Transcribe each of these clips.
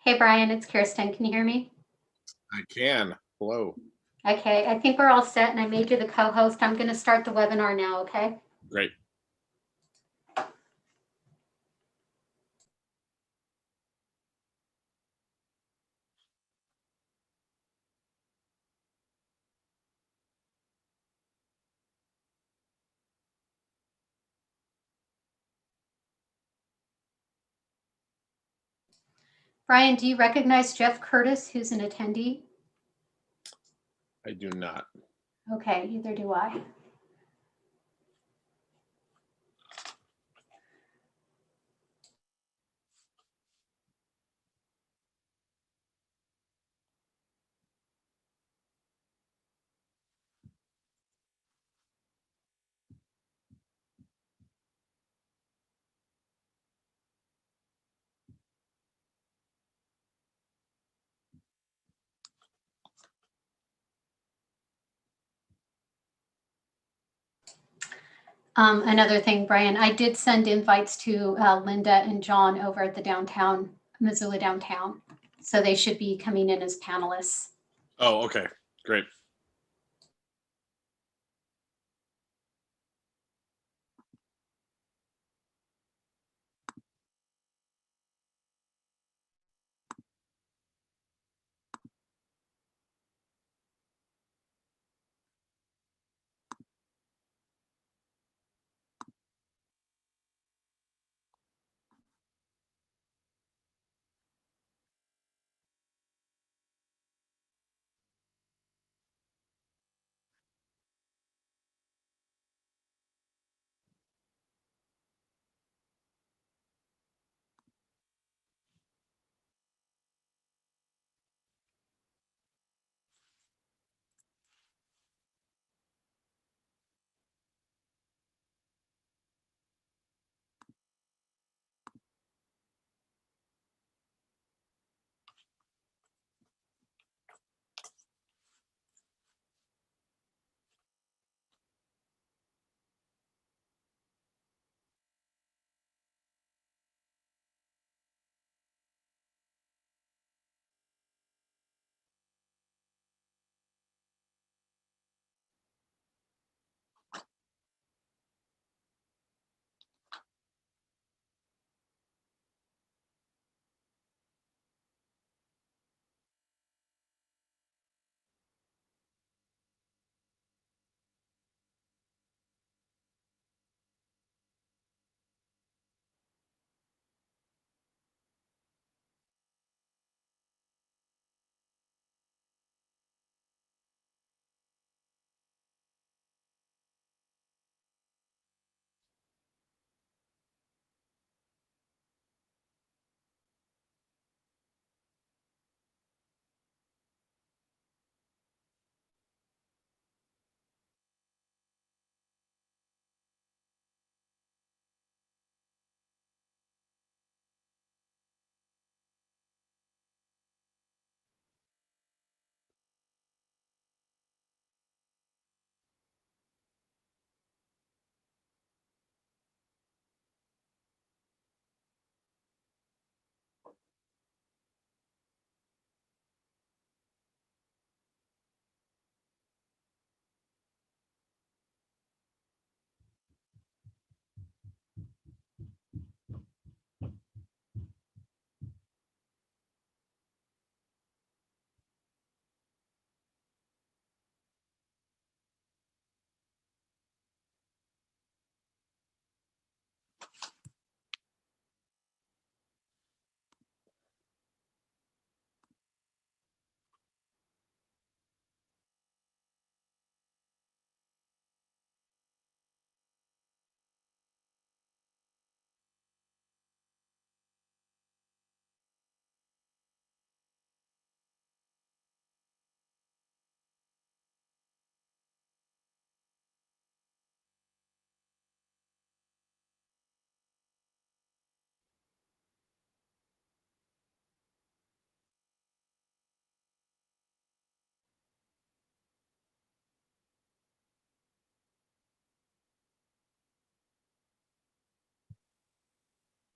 Hey, Brian, it's Kirsten. Can you hear me? I can. Hello. Okay, I think we're all set and I made you the co-host. I'm going to start the webinar now, okay? Great. Brian, do you recognize Jeff Curtis, who's an attendee? I do not. Okay, neither do I. Another thing, Brian, I did send invites to Linda and John over at the downtown, Missoula downtown. So they should be coming in as panelists. Oh, okay. Great.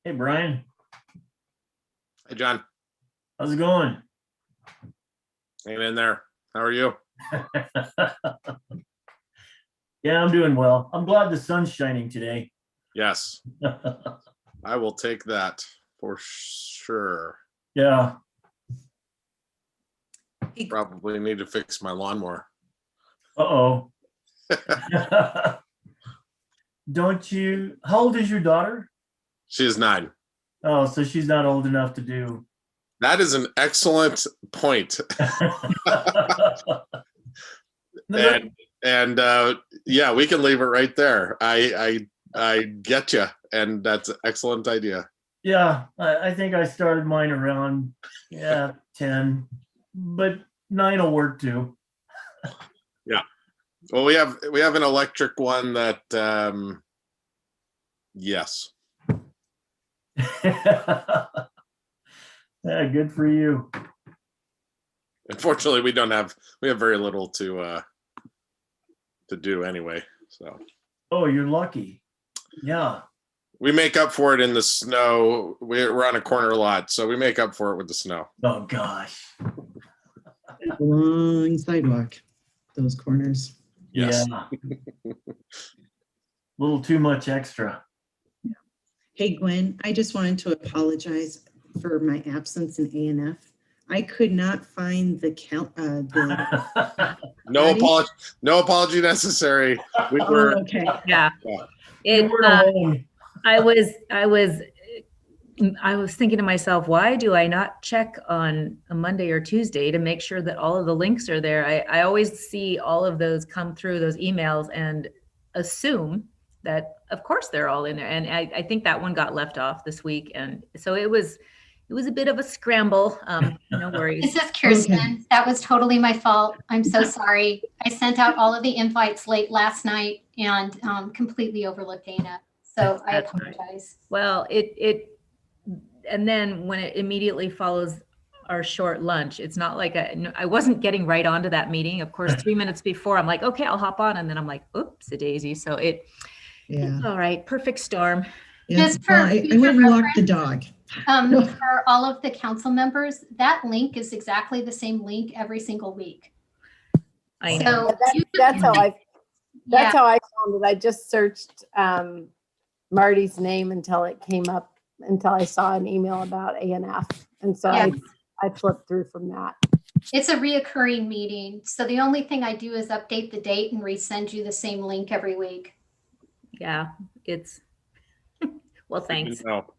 Hey, Brian. Hey, John. How's it going? Hang in there. How are you? Yeah, I'm doing well. I'm glad the sun's shining today. Yes, I will take that for sure. Yeah. Probably need to fix my lawnmower. Uh-oh. How old is your daughter? She is 9. Oh, so she's not old enough to do. That is an excellent point. And yeah, we can leave it right there. I get you, and that's an excellent idea. Yeah, I think I started mine around 10, but 9 will work too. Well, we have an electric one that yes. Yeah, good for you. Unfortunately, we have very little to do anyway. So. Oh, you're lucky. Yeah. We make up for it in the snow. We're on a corner lot, so we make up for it with the snow. Oh gosh. Long sidewalk, those corners. Yes. Yeah. Little too much extra. Hey, Gwen, I just wanted to apologize for my absence in A&F. I could not find the No apology necessary. We were okay. Yeah. Yeah. You were alone. I was thinking to myself, why do I not check on a Monday or Tuesday to make sure that all of the links are there? I always see all of those come through, those emails, and assume that of course they're all in there. And I think that one got left off this week. And so it was a bit of a scramble. No worries. This is Kirsten. Okay. That was totally my fault. I'm so sorry. I sent out all of the invites late last night and completely overlooked Dana. So I That's fine. apologize. Well, and then when it immediately follows our short lunch, it's not like I wasn't getting right onto that meeting. Of course, 3 minutes before, I'm like, okay, I'll hop on. And then I'm like, oops, a daisy. So Yeah. it's all right. Perfect storm. Yeah. Just for Well, I future went and walked the reference, dog. For all of the council members, that link is exactly the same link every single week. I know. So you- That's how I yeah, found it. I just searched Marty's name until it came up, until I saw an email about ANF. And so Yeah. I flipped through from that. it's a reoccurring meeting. So the only thing I do is update the date and resend you the same link every week. Yeah, it's, well, thanks. No.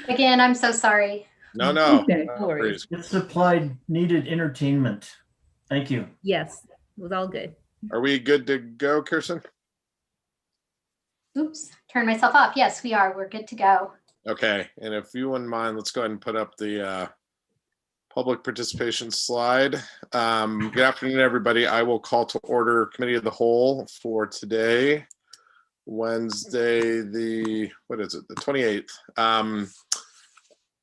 Again, I'm so sorry. No. Okay. No worries. It supplied needed entertainment. Thank you. Yes, it was all good. Are we good to go, Kirsten? Oops, turn myself off. Yes, we are. We're good to go. Okay, and if you wouldn't mind, let's go ahead and put up the public participation slide. Good afternoon, everybody. I will call to order Committee of the Whole for today, Wednesday, the 28th.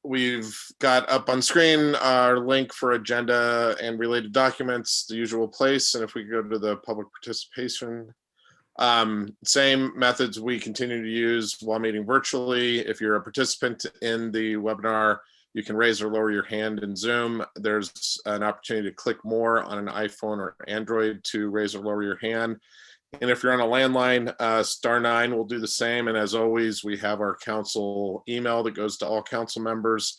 We've got up on screen our link for agenda and related documents, the usual place. And if we go to the public participation, same methods we continue to use while meeting virtually. If you're a participant in the webinar, you can raise or lower your hand in Zoom. There's an opportunity to click more on an iPhone or Android to raise or lower your hand. And if you're on a landline, *9 will do the same. And as always, we have our council email that goes to all council members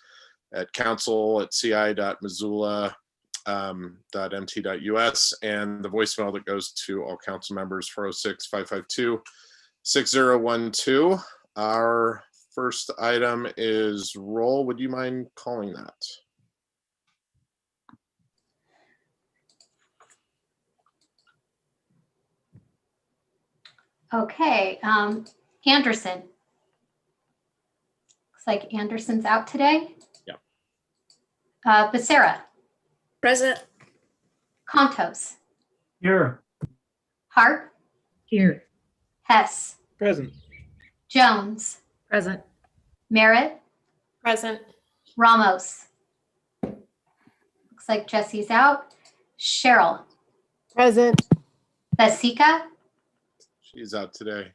at council@ci.missoula.mt.us, and the voicemail that goes to all council members, 406-552-6012. Our first item is roll. Would you mind calling that? Okay, Anderson. Looks like Anderson's out today. Yep. Becerra, Present. Contos, Here. Hart, Here. Hess, Present. Jones, Present. Merritt, Present. Ramos. Looks like Jesse's out. Cheryl, Present. Basika, She's out today.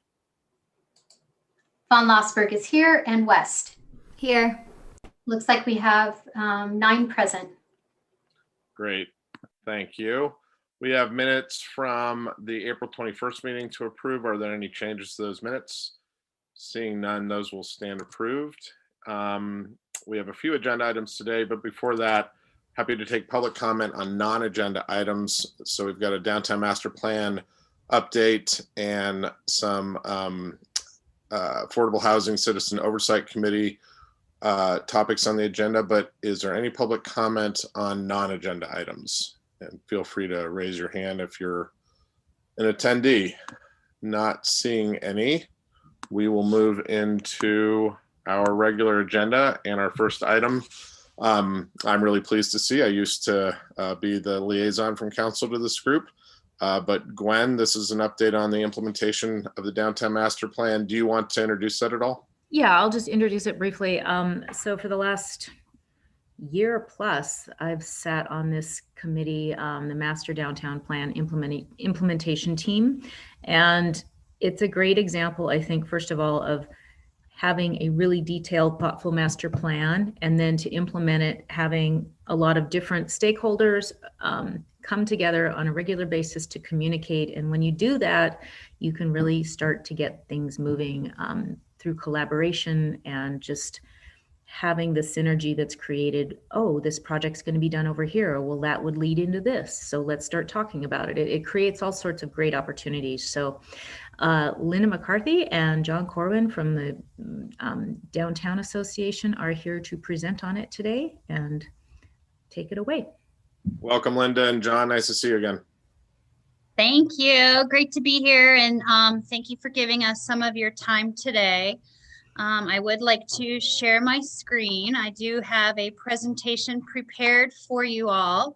Von Lossberg is here, and West. Here. Looks like we have 9 present. Great, thank you. We have minutes from the April 21st meeting to approve. Are there any changes to those minutes? Seeing none, those will stand approved. We have a few agenda items today, but before that, happy to take public comment on non-agenda items. So we've got a downtown master plan update and some affordable housing citizen oversight committee topics on the agenda, but is there any public comment on non-agenda items? And feel free to raise your hand if you're an attendee. Not seeing any, we will move into our regular agenda and our first item. I'm really pleased to see, I used to be the liaison from council to this group, but Gwen, this is an update on the implementation of the downtown master plan. Do you want to introduce that at all? Yeah, I'll just introduce it briefly. So for the last year plus, I've sat on this committee, the Master Downtown Plan implementation team. And it's a great example, I think, first of all, of having a really detailed, thoughtful master plan, and then to implement it, having a lot of different stakeholders come together on a regular basis to communicate. And when you do that, you can really start to get things moving through collaboration and just having the synergy that's created. Oh, this project's going to be done over here. Well, that would lead into this. So let's start talking about it. It creates all sorts of great opportunities. So Linda McCarthy and John Corwin from the Downtown Association are here to present on it today, and take it away. Welcome, Linda and John. Nice to see you again. Thank you. Great to be here. And thank you for giving us some of your time today. I would like to share my screen. I do have a presentation prepared for you all.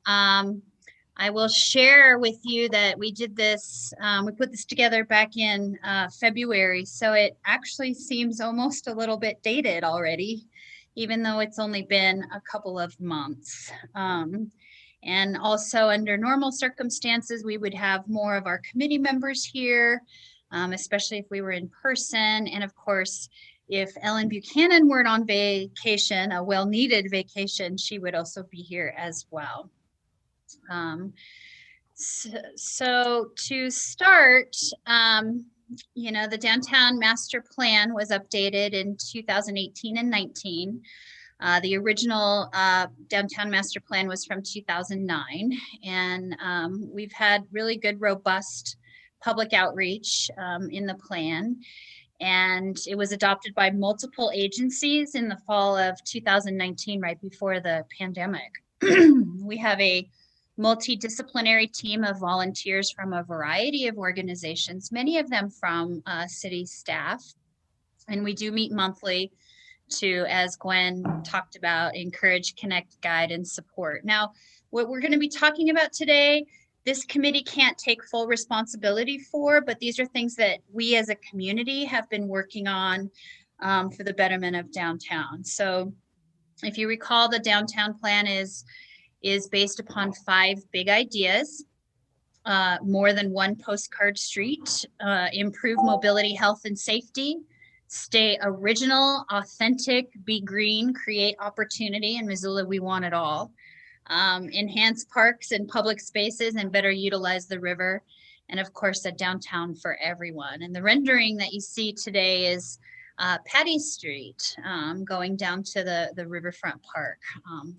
I will share with you that we did this, we put this together back in February, so it actually seems almost a little bit dated already, even though it's only been a couple of months. And also under normal circumstances, we would have more of our committee members here, especially if we were in person. And of course, if Ellen Buchanan weren't on vacation, a well-needed vacation, she would also be here as well. So to start, you know, the downtown master plan was updated in 2018 and 19. The original downtown master plan was from 2009, and we've had really good, robust public outreach in the plan. And it was adopted by multiple agencies in the fall of 2019, right before the pandemic. We have a multidisciplinary team of volunteers from a variety of organizations, many of them from city staff. And we do meet monthly to, as Gwen talked about, encourage, connect, guide, and support. Now, what we're going to be talking about today, this committee can't take full responsibility for, but these are things that we as a community have been working on for the betterment of downtown. So if you recall, the downtown plan is based upon 5 big ideas: more than one postcard street, improve mobility, health, and safety, stay original, authentic, be green, create opportunity. In Missoula, we want it all. Enhance parks and public spaces and better utilize the river. And of course, a downtown for everyone. And the rendering that you see today is Patty Street going down to the riverfront park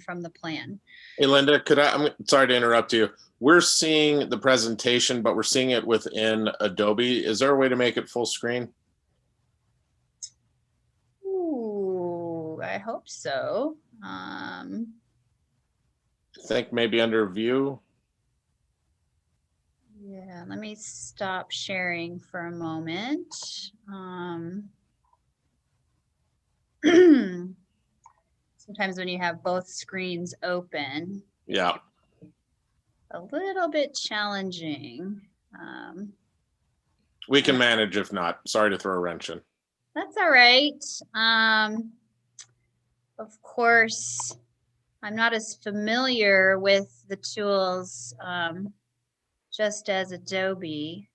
from the plan. Hey, Linda, I'm sorry to interrupt you. We're seeing the presentation, but we're seeing it within Adobe. Is there a way to make it full screen? Ooh, I hope so. I think maybe under view. Yeah, let me stop sharing for a moment. Sometimes when you have both screens open, Yeah. a little bit challenging. We can manage if not. Sorry to throw a wrench in. That's all right. Of course, I'm not as familiar with the tools just as Adobe.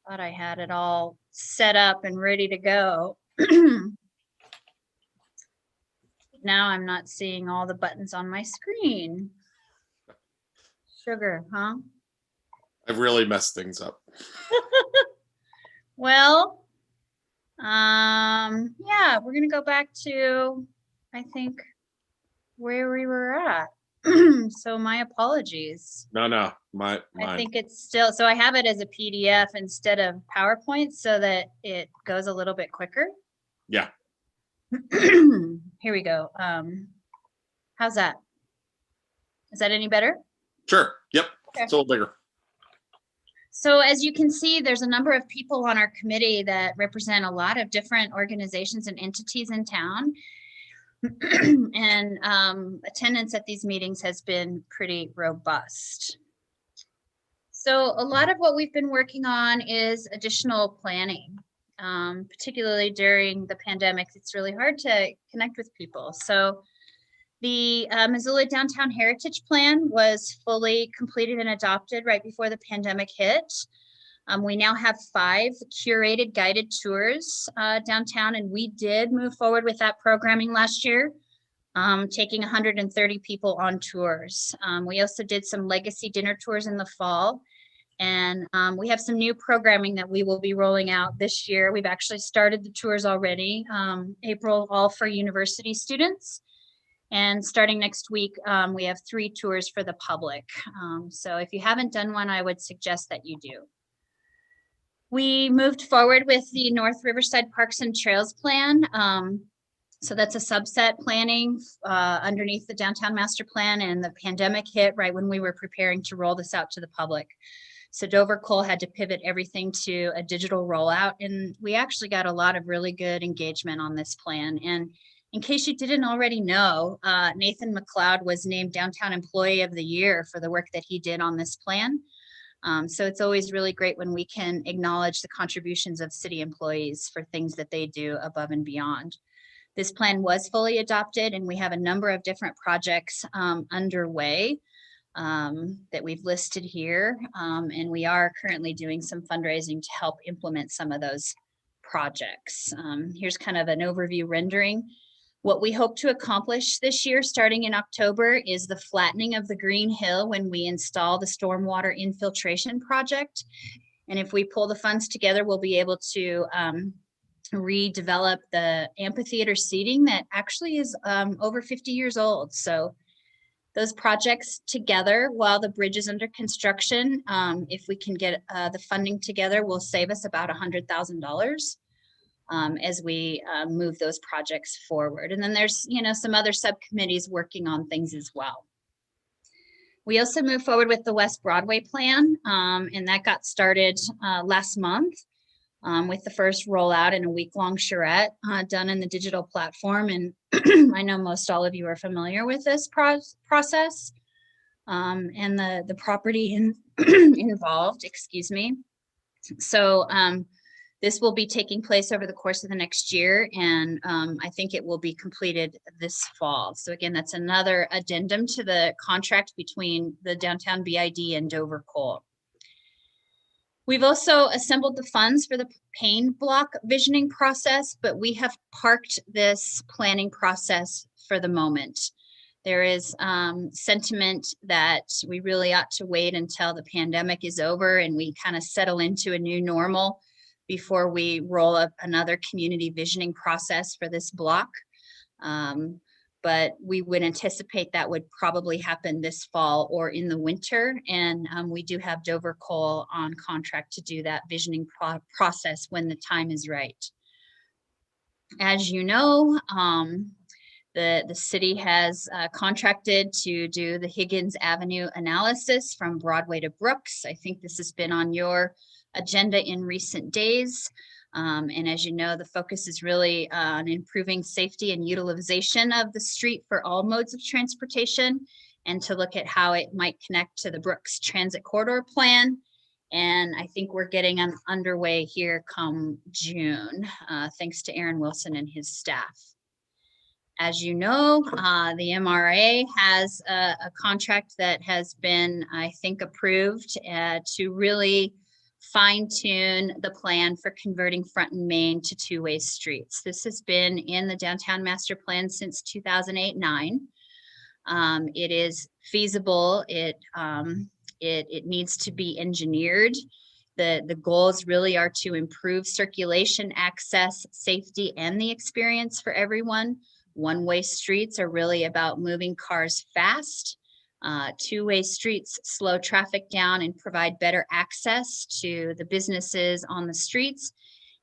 Thought I had it all set up and ready to go. now I'm not seeing all the buttons on my screen. Sugar, huh? I've really messed things up. Well, yeah, we're gonna go back to, I think, where we were at. So my apologies. No, I mine. think it's still, so I have it as a PDF instead of PowerPoint so that it goes a little bit quicker. Yeah. Here we go. How's that? Is that any better? Sure. Yep. Okay. It's a little bigger. So as you can see, there's a number of people on our committee that represent a lot of different organizations and entities in town. And attendance at these meetings has been pretty robust. So a lot of what we've been working on is additional planning, particularly during the pandemic. It's really hard to connect with people. So the Missoula Downtown Heritage Plan was fully completed and adopted right before the pandemic hit. We now have 5 curated guided tours downtown, and we did move forward with that programming last year, taking 130 people on tours. We also did some legacy dinner tours in the fall, and we have some new programming that we will be rolling out this year. We've actually started the tours already, April, all for university students. And starting next week, we have 3 tours for the public. So if you haven't done one, I would suggest that you do. We moved forward with the North Riverside Parks and Trails Plan. So that's a subset planning underneath the Downtown Master Plan, and the pandemic hit right when we were preparing to roll this out to the public. So Dover Cole had to pivot everything to a digital rollout, and we actually got a lot of really good engagement on this plan. And in case you didn't already know, Nathan McLeod was named Downtown Employee of the Year for the work that he did on this plan. So it's always really great when we can acknowledge the contributions of city employees for things that they do above and beyond. This plan was fully adopted, and we have a number of different projects underway that we've listed here. And we are currently doing some fundraising to help implement some of those projects. Here's kind of an overview rendering. What we hope to accomplish this year, starting in October, is the flattening of the Green Hill when we install the stormwater infiltration project. And if we pull the funds together, we'll be able to redevelop the amphitheater seating that actually is over 50 years old. So those projects together, while the bridge is under construction, if we can get the funding together, will save us about $100,000. As we move those projects forward. And then there's, some other subcommittees working on things as well. We also moved forward with the West Broadway plan, and that got started last month with the first rollout in a week-long charrette done in the digital platform. And I know most all of you are familiar with this process and the property involved, excuse me. So this will be taking place over the course of the next year, and I think it will be completed this fall. So again, that's another addendum to the contract between the Downtown BID and Dover Cole. We've also assembled the funds for the pain block visioning process, but we have parked this planning process for the moment. There is sentiment that we really ought to wait until the pandemic is over and we kind of settle into a new normal before we roll up another community visioning process for this block. But we would anticipate that would probably happen this fall or in the winter. And we do have Dover Cole on contract to do that visioning process when the time is right. As you know, the city has contracted to do the Higgins Avenue analysis from Broadway to Brooks. I think this has been on your agenda in recent days. And as you know, the focus is really on improving safety and utilization of the street for all modes of transportation, and to look at how it might connect to the Brooks Transit Corridor Plan. And I think we're getting underway here come June, thanks to Aaron Wilson and his staff. As you know, the MRA has a contract that has been, I think, approved to really fine tune the plan for converting Front and Main to two-way streets. This has been in the downtown master plan since 2008-9. It is feasible. It needs to be engineered. The goals really are to improve circulation, access, safety, and the experience for everyone. One-way streets are really about moving cars fast. Two-way streets slow traffic down and provide better access to the businesses on the streets,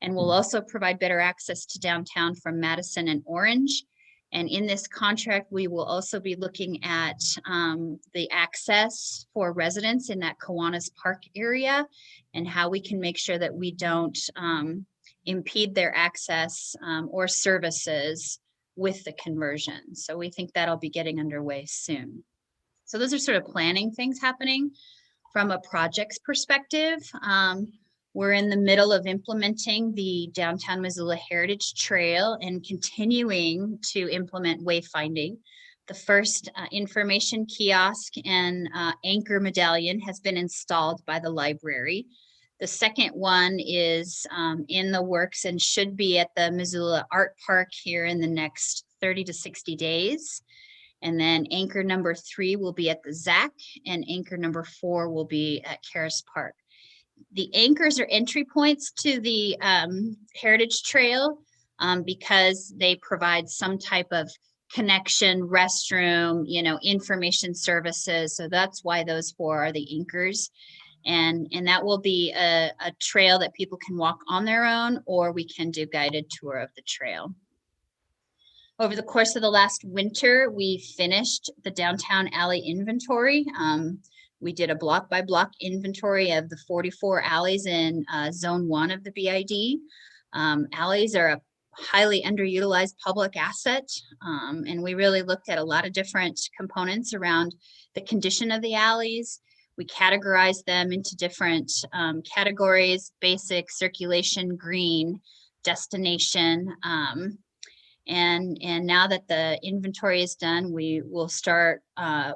and will also provide better access to downtown from Madison and Orange. And in this contract, we will also be looking at the access for residents in that Kiwanis Park area and how we can make sure that we don't impede their access or services with the conversion. So we think that'll be getting underway soon. So those are sort of planning things happening. From a projects perspective, we're in the middle of implementing the Downtown Missoula Heritage Trail and continuing to implement wayfinding. The first information kiosk and anchor medallion has been installed by the library. The second one is in the works and should be at the Missoula Art Park here in the next 30 to 60 days. And then anchor number 3 will be at the ZAC, and anchor number 4 will be at Karis Park. The anchors are entry points to the Heritage Trail because they provide some type of connection, restroom, information services. So that's why those 4 are the anchors. And that will be a trail that people can walk on their own, or we can do guided tour of the trail. Over the course of the last winter, we finished the downtown alley inventory. We did a block by block inventory of the 44 alleys in zone 1 of the BID. Alleys are a highly underutilized public asset. And we really looked at a lot of different components around the condition of the alleys. We categorized them into different categories: basic, circulation, green, destination. And now that the inventory is done, we will start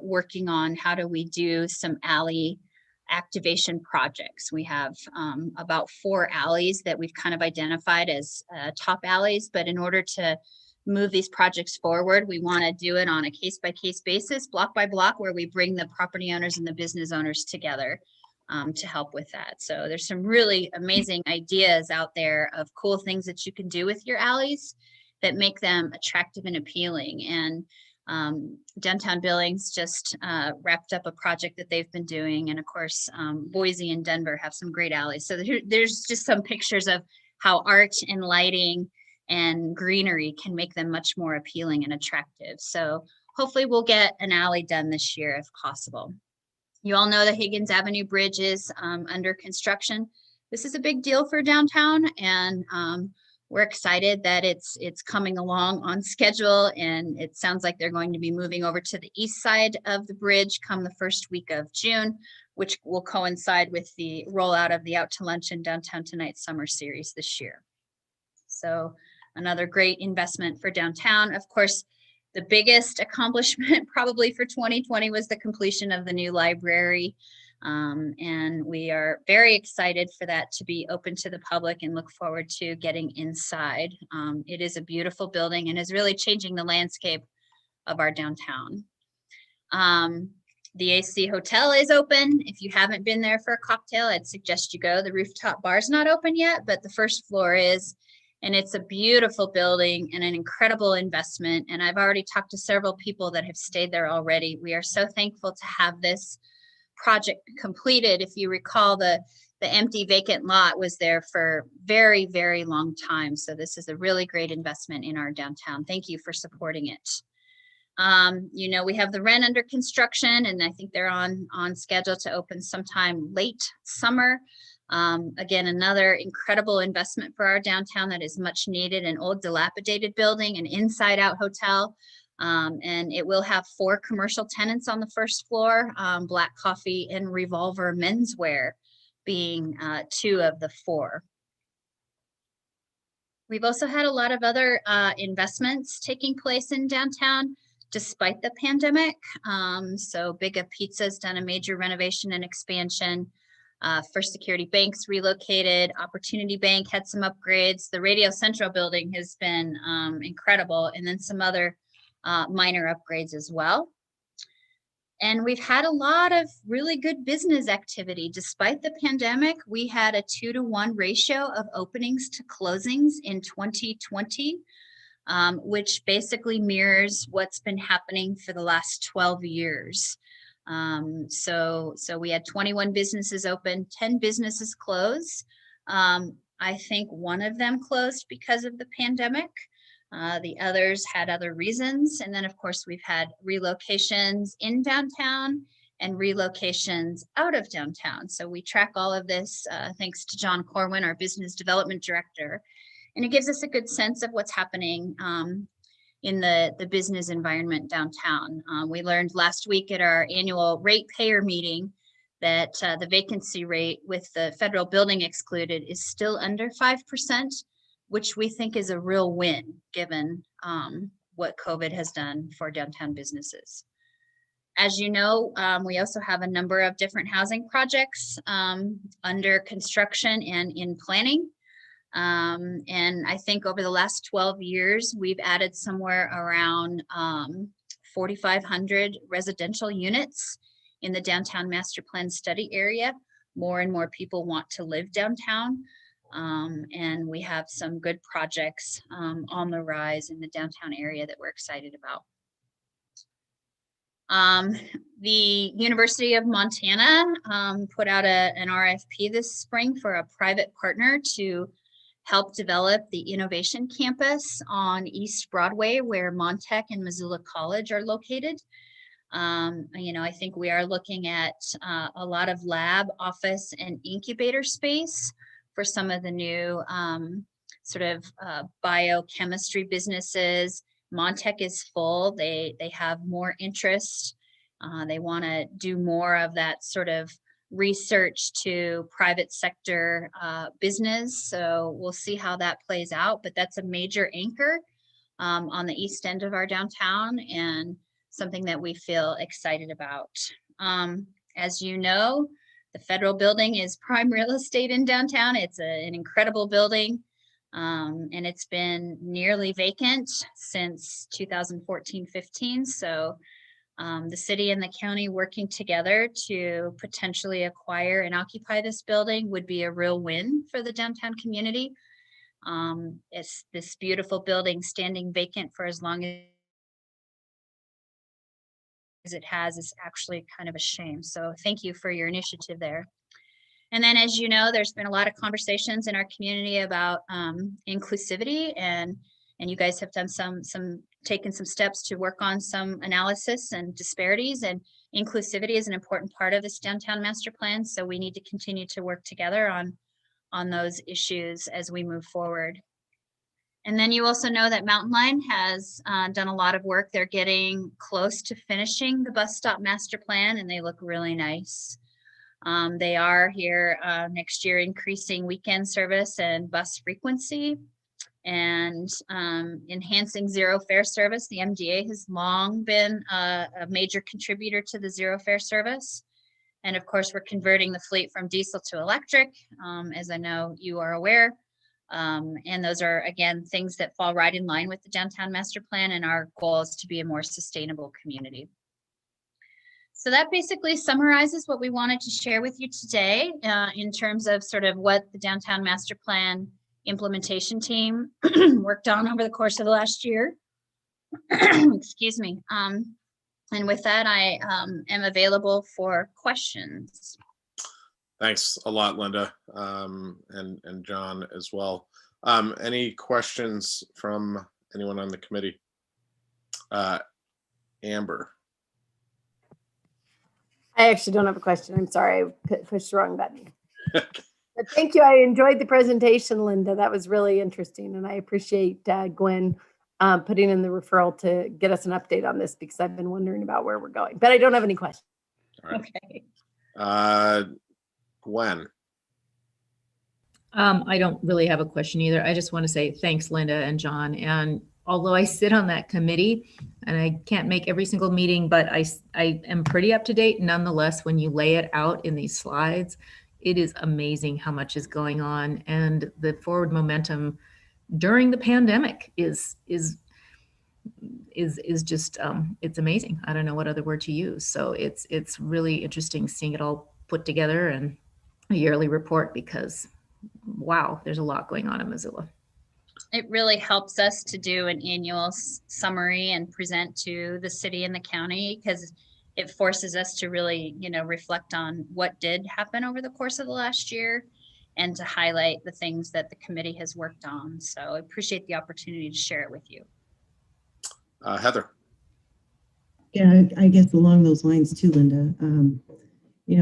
working on how do we do some alley activation projects. We have about 4 alleys that we've kind of identified as top alleys, but in order to move these projects forward, we want to do it on a case-by-case basis, block by block, where we bring the property owners and the business owners together to help with that. So there's some really amazing ideas out there of cool things that you can do with your alleys that make them attractive and appealing. And Downtown Billings just wrapped up a project that they've been doing. And of course, Boise and Denver have some great alleys. So there's just some pictures of how art and lighting and greenery can make them much more appealing and attractive. So hopefully we'll get an alley done this year if possible. You all know the Higgins Avenue Bridge is under construction. This is a big deal for downtown, and we're excited that it's coming along on schedule, and it sounds like they're going to be moving over to the east side of the bridge come the first week of June, which will coincide with the rollout of the Out to Lunch and Downtown Tonight summer series this year. So another great investment for downtown. Of course, the biggest accomplishment probably for 2020 was the completion of the new library. And we are very excited for that to be open to the public and look forward to getting inside. It is a beautiful building and is really changing the landscape of our downtown. The AC Hotel is open. If you haven't been there for a cocktail, I'd suggest you go. The rooftop bar is not open yet, but the first floor is. And it's a beautiful building and an incredible investment. And I've already talked to several people that have stayed there already. We are so thankful to have this project completed. If you recall, the empty vacant lot was there for very, very long time. So this is a really great investment in our downtown. Thank you for supporting it. You know, we have the Wren under construction, and I think they're on schedule to open sometime late summer. Again, another incredible investment for our downtown that is much needed, an old dilapidated building, an inside out hotel. And it will have 4 commercial tenants on the first floor, Black Coffee and Revolver Menswear being 2 of the 4. We've also had a lot of other investments taking place in downtown despite the pandemic. So Big Up Pizza's done a major renovation and expansion. First Security Bank's relocated. Opportunity Bank had some upgrades. The Radio Central building has been incredible, and then some other minor upgrades as well. And we've had a lot of really good business activity. Despite the pandemic, we had a 2-to-1 ratio of openings to closings in 2020, which basically mirrors what's been happening for the last 12 years. So we had 21 businesses open, 10 businesses close. I think one of them closed because of the pandemic. The others had other reasons. And then, of course, we've had relocations in downtown and relocations out of downtown. So we track all of this thanks to John Corwin, our business development director. And it gives us a good sense of what's happening in the business environment downtown. We learned last week at our annual ratepayer meeting that the vacancy rate with the federal building excluded is still under 5%, which we think is a real win given what COVID has done for downtown businesses. As you know, we also have a number of different housing projects under construction and in planning. And I think over the last 12 years, we've added somewhere around 4,500 residential units in the downtown master plan study area. More and more people want to live downtown. And we have some good projects on the rise in the downtown area that we're excited about. The University of Montana put out an RFP this spring for a private partner to help develop the innovation campus on East Broadway, where Montech and Missoula College are located. I think we are looking at a lot of lab, office, and incubator space for some of the new biochemistry businesses. Montech is full. They have more interest. They want to do more of that sort of research to private sector business. So we'll see how that plays out, but that's a major anchor on the east end of our downtown and something that we feel excited about. As you know, the federal building is prime real estate in downtown. It's an incredible building, and it's been nearly vacant since 2014-15. So the city and the county working together to potentially acquire and occupy this building would be a real win for the downtown community. It's this beautiful building standing vacant for as long as it has is actually kind of a shame. So thank you for your initiative there. And then, as you know, there's been a lot of conversations in our community about inclusivity, and you guys have done taken some steps to work on some analysis and disparities, and inclusivity is an important part of this downtown master plan. So we need to continue to work together on those issues as we move forward. And then you also know that Mountain Line has done a lot of work. They're getting close to finishing the bus stop master plan, and they look really nice. They are here next year increasing weekend service and bus frequency and enhancing zero fare service. The MDA has long been a major contributor to the zero fare service. And of course, we're converting the fleet from diesel to electric, as I know you are aware. And those are, again, things that fall right in line with the downtown master plan and our goal is to be a more sustainable community. So that basically summarizes what we wanted to share with you today in terms of sort of what the downtown master plan implementation team worked on over the course of the last year. Excuse me. And with that, I am available for questions. Thanks a lot, Linda, and John as well. Any questions from anyone on the committee? Amber. I actually don't have a question. I'm sorry, I pushed the wrong button. But thank you. I enjoyed the presentation, Linda. That was really interesting. And I appreciate Gwen putting in the referral to get us an update on this because I've been wondering about where we're going. But I don't have any questions. All right. Okay. Gwen. I don't really have a question either. I just want to say thanks, Linda and John. And although I sit on that committee and I can't make every single meeting, but I am pretty up to date. Nonetheless, when you lay it out in these slides, it is amazing how much is going on, and the forward momentum during the pandemic is just it's amazing. I don't know what other word to use. So it's really interesting seeing it all put together and a yearly report, because wow, there's a lot going on in Missoula. It really helps us to do an annual summary and present to the city and the county, because it forces us to really, reflect on what did happen over the course of the last year and to highlight the things that the committee has worked on. So I appreciate the opportunity to share it with you. Heather. Yeah, I guess along those lines too, Linda.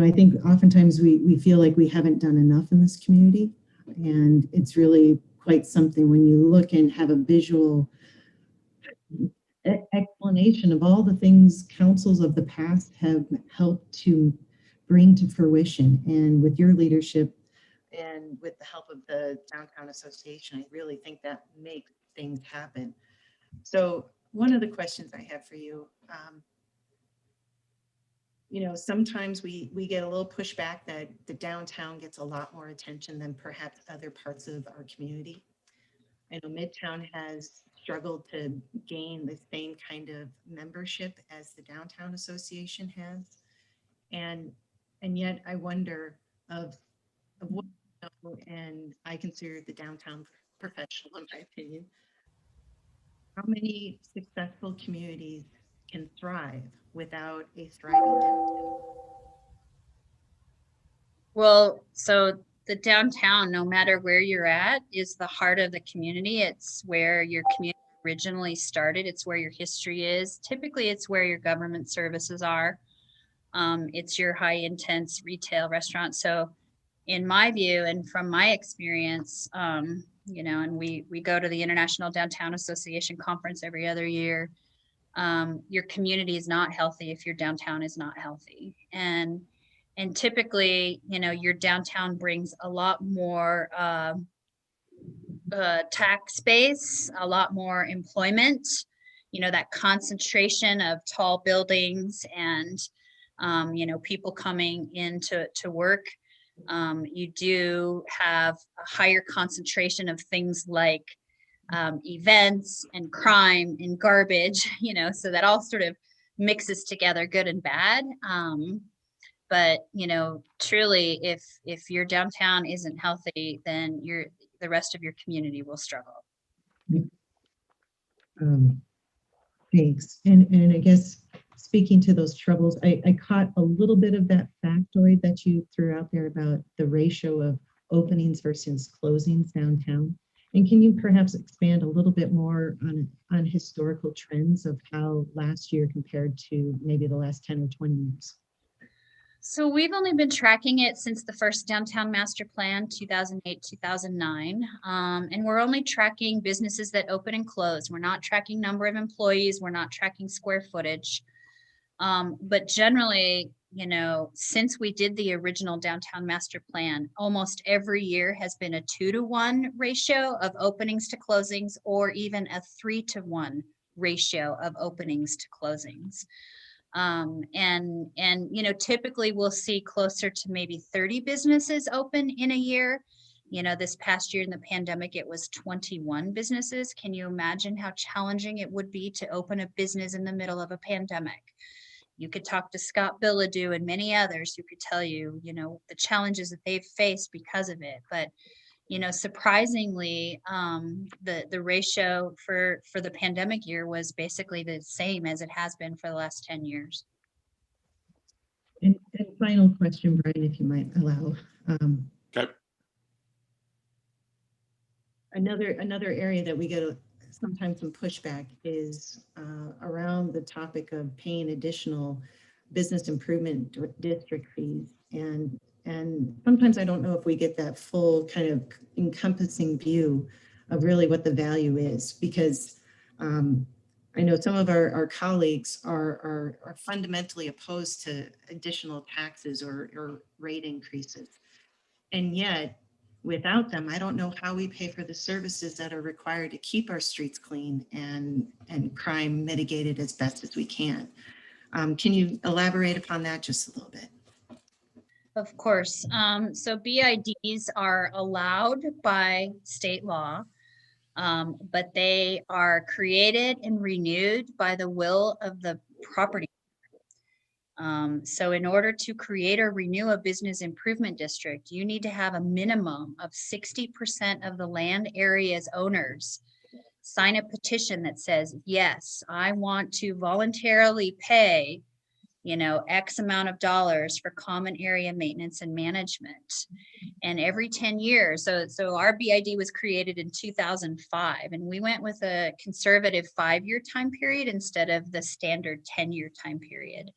I think oftentimes we feel like we haven't done enough in this community, and it's really quite something when you look and have a visual explanation of all the things councils of the past have helped to bring to fruition. And with your leadership and with the help of the Downtown Association, I really think that makes things happen. So one of the questions I have for you, sometimes we get a little pushback that the downtown gets a lot more attention than perhaps other parts of our community. I know Midtown has struggled to gain the same kind of membership as the Downtown Association has. And yet I wonder of what, and I consider the downtown professional in my opinion, how many successful communities can thrive without a thriving downtown? Well, so the downtown, no matter where you're at, is the heart of the community. It's where your community originally started. It's where your history is. Typically, it's where your government services are. It's your high intense retail restaurant. So in my view, and from my experience, and we go to the International Downtown Association conference every other year. Your community is not healthy if your downtown is not healthy. And typically, your downtown brings a lot more tax base, a lot more employment, that concentration of tall buildings and, people coming in to work. You do have a higher concentration of things like events and crime and garbage, so that all sort of mixes together, good and bad. But truly, if your downtown isn't healthy, then the rest of your community will struggle. Thanks. And I guess speaking to those troubles, I caught a little bit of that factoid that you threw out there about the ratio of openings versus closings downtown. And can you perhaps expand a little bit more on historical trends of how last year compared to maybe the last 10 or 20 years? So we've only been tracking it since the first downtown master plan, 2008, 2009. And we're only tracking businesses that open and close. We're not tracking number of employees. We're not tracking square footage. But generally, since we did the original downtown master plan, almost every year has been a 2-to-1 ratio of openings to closings, or even a 3-to-1 ratio of openings to closings. And typically we'll see closer to maybe 30 businesses open in a year. This past year in the pandemic, it was 21 businesses. Can you imagine how challenging it would be to open a business in the middle of a pandemic? You could talk to Scott Billadu and many others who could tell you, the challenges that they've faced because of it. But surprisingly, the ratio for the pandemic year was basically the same as it has been for the last 10 years. And final question, Brian, if you might allow. Okay. Another area that we get sometimes some pushback is around the topic of paying additional business improvement district fees. And sometimes I don't know if we get that full kind of encompassing view of really what the value is, because I know some of our colleagues are fundamentally opposed to additional taxes or rate increases. And yet, without them, I don't know how we pay for the services that are required to keep our streets clean and crime mitigated as best as we can. Can you elaborate upon that just a little bit? Of course. So BIDs are allowed by state law, but they are created and renewed by the will of the property. So in order to create or renew a business improvement district, you need to have a minimum of 60% of the land area's owners sign a petition that says, yes, I want to voluntarily pay, X amount of dollars for common area maintenance and management. And every 10 years, so our BID was created in 2005, and we went with a conservative 5-year time period instead of the standard 10-year time period.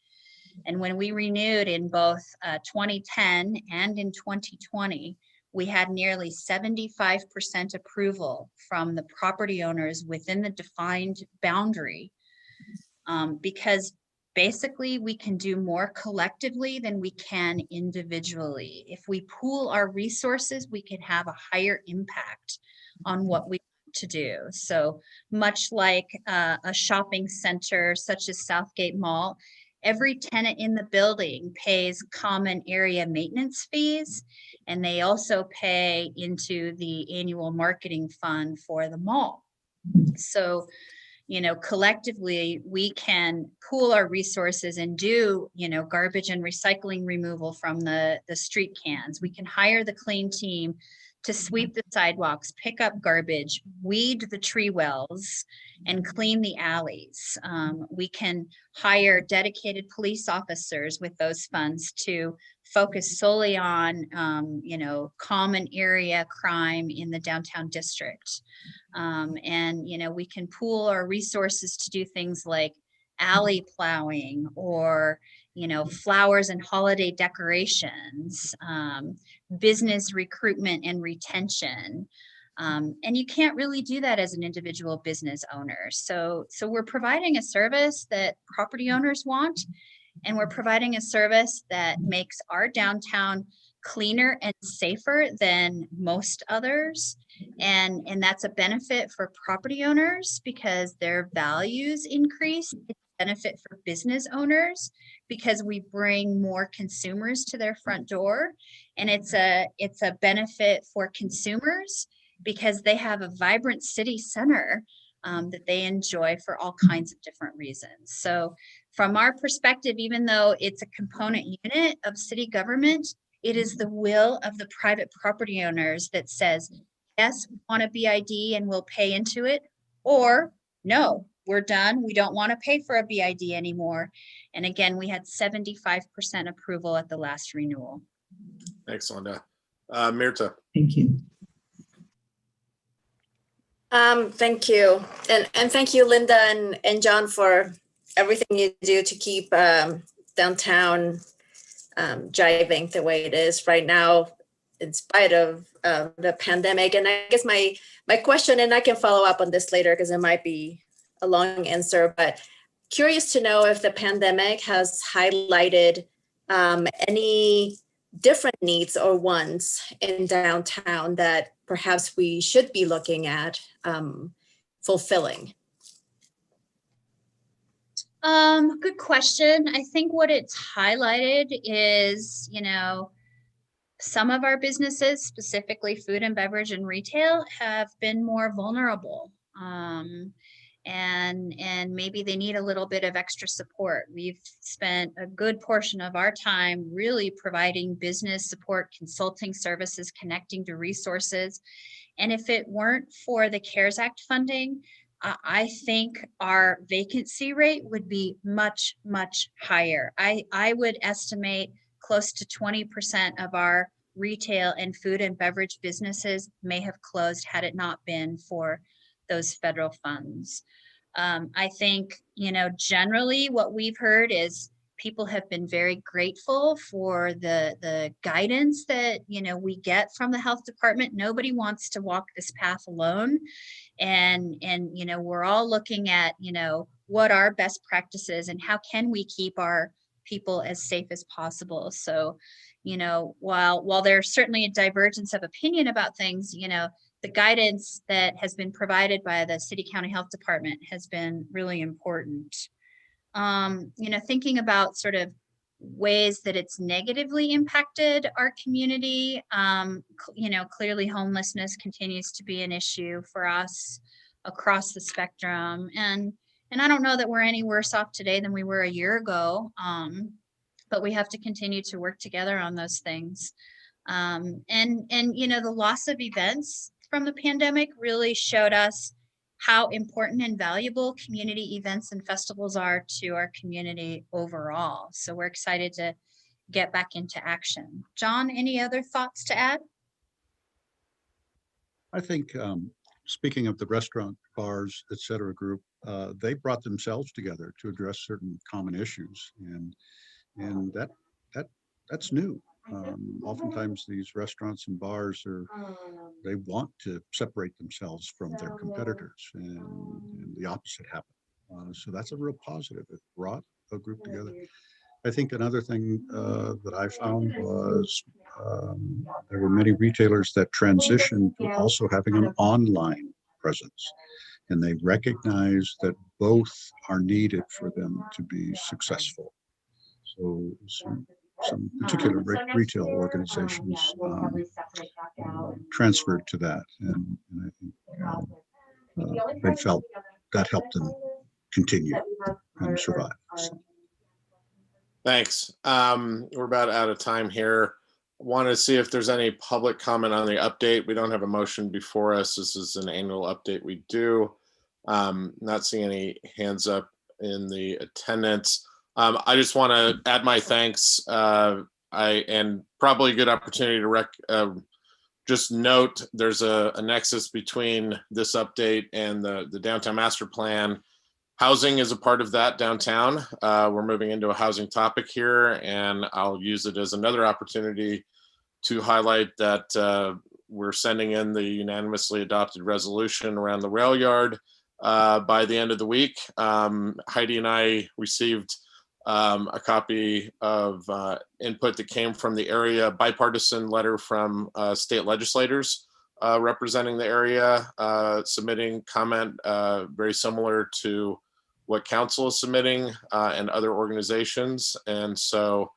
And when we renewed in both 2010 and in 2020, we had nearly 75% approval from the property owners within the defined boundary, because basically we can do more collectively than we can individually. If we pool our resources, we can have a higher impact on what we want to do. So much like a shopping center such as Southgate Mall, every tenant in the building pays common area maintenance fees, and they also pay into the annual marketing fund for the mall. So, collectively, we can pool our resources and do, garbage and recycling removal from the street cans. We can hire the clean team to sweep the sidewalks, pick up garbage, weed the tree wells, and clean the alleys. We can hire dedicated police officers with those funds to focus solely on, common area crime in the downtown district. And, we can pool our resources to do things like alley plowing or, flowers and holiday decorations, business recruitment and retention. And you can't really do that as an individual business owner. So we're providing a service that property owners want, and we're providing a service that makes our downtown cleaner and safer than most others. And that's a benefit for property owners because their values increase. It's a benefit for business owners because we bring more consumers to their front door. And it's a benefit for consumers because they have a vibrant city center that they enjoy for all kinds of different reasons. So from our perspective, even though it's a component unit of city government, it is the will of the private property owners that says, yes, we want a BID and we'll pay into it, or no, we're done. We don't want to pay for a BID anymore. And again, we had 75% approval at the last renewal. Thanks, Linda. Mirta. Thank you. Thank you. And thank you, Linda and John, for everything you do to keep downtown jiving the way it is right now, in spite of the pandemic. And I guess my question, and I can follow up on this later because it might be a long answer, but curious to know if the pandemic has highlighted any different needs or wants in downtown that perhaps we should be looking at fulfilling. Good question. I think what it's highlighted is, some of our businesses, specifically food and beverage and retail, have been more vulnerable. And maybe they need a little bit of extra support. We've spent a good portion of our time really providing business support, consulting services, connecting to resources. And if it weren't for the CARES Act funding, I think our vacancy rate would be much, much higher. I would estimate close to 20% of our retail and food and beverage businesses may have closed had it not been for those federal funds. I think, generally what we've heard is people have been very grateful for the guidance that, we get from the health department. Nobody wants to walk this path alone. And we're all looking at, what are best practices and how can we keep our people as safe as possible. So, while there's certainly a divergence of opinion about things, the guidance that has been provided by the city county health department has been really important. Thinking about sort of ways that it's negatively impacted our community. You know, clearly homelessness continues to be an issue for us across the spectrum. And I don't know that we're any worse off today than we were a year ago. But we have to continue to work together on those things. And you know, the loss of events from the pandemic really showed us how important and valuable community events and festivals are to our community overall. So we're excited to get back into action. John, any other thoughts to add? I think, speaking of the restaurant, bars, et cetera group, they brought themselves together to address certain common issues, and that's new. Oftentimes these restaurants and bars they want to separate themselves from their competitors, and the opposite happened. So that's a real positive. It brought a group together. I think another thing that I found was there were many retailers that transitioned to also having an online presence, and they recognize that both are needed for them to be successful. So some particular retail organizations transferred to that, and I think they felt that helped them continue and survive. So. Thanks. We're about out of time here. Want to see if there's any public comment on the update. We don't have a motion before us. This is an annual update we do. Not seeing any hands up in the attendance. I just want to add my thanks. And probably a good opportunity to just note there's a nexus between this update and the downtown master plan. Housing is a part of that downtown. We're moving into a housing topic here, and I'll use it as another opportunity to highlight that we're sending in the unanimously adopted resolution around the rail yard by the end of the week. Heidi and I received a copy of input that came from the area, bipartisan letter from state legislators representing the area, submitting comment very similar to what council is submitting and other organizations. And so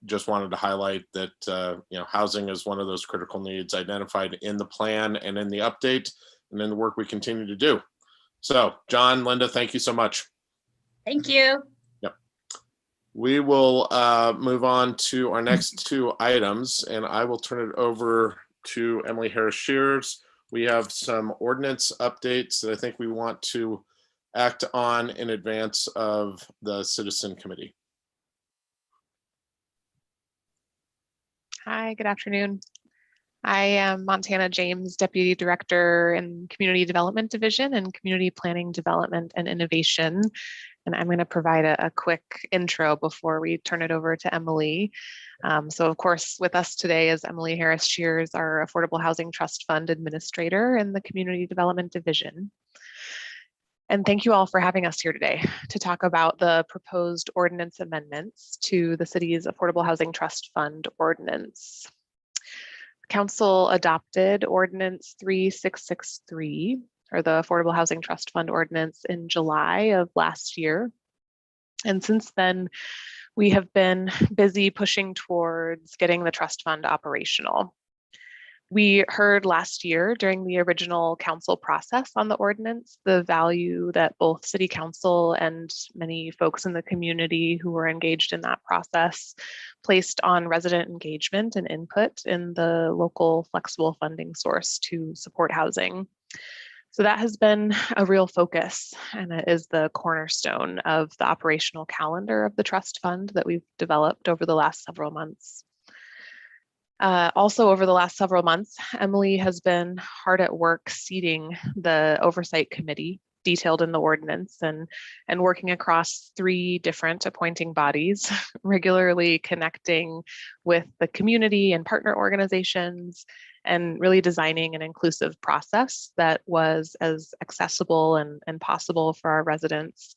just wanted to highlight that you know, housing is one of those critical needs identified in the plan and in the update and in the work we continue to do. So John, Linda, thank you so much. Thank you. Yep. We will move on to our next two items, and I will turn it over to Emily Harris-Shears. We have some ordinance updates that I think we want to act on in advance of the citizen committee. Hi, good afternoon. I am Montana James, Deputy Director in Community Development Division and Community Planning Development and Innovation. And I'm going to provide a quick intro before we turn it over to Emily. So of course, with us today is Emily Harris-Shears, our Affordable Housing Trust Fund Administrator in the Community Development Division. And thank you all for having us here today to talk about the proposed ordinance amendments to the city's Affordable Housing Trust Fund ordinance. Council adopted Ordinance 3663, or the Affordable Housing Trust Fund ordinance, in July of last year. And since then, we have been busy pushing towards getting the trust fund operational. We heard last year during the original council process on the ordinance, the value that both city council and many folks in the community who were engaged in that process placed on resident engagement and input in the local flexible funding source to support housing. So that has been a real focus, and it is the cornerstone of the operational calendar of the trust fund that we've developed over the last several months. Also, over the last several months, Emily has been hard at work seating the oversight committee detailed in the ordinance and working across 3 different appointing bodies, regularly connecting with the community and partner organizations, and really designing an inclusive process that was as accessible and possible for our residents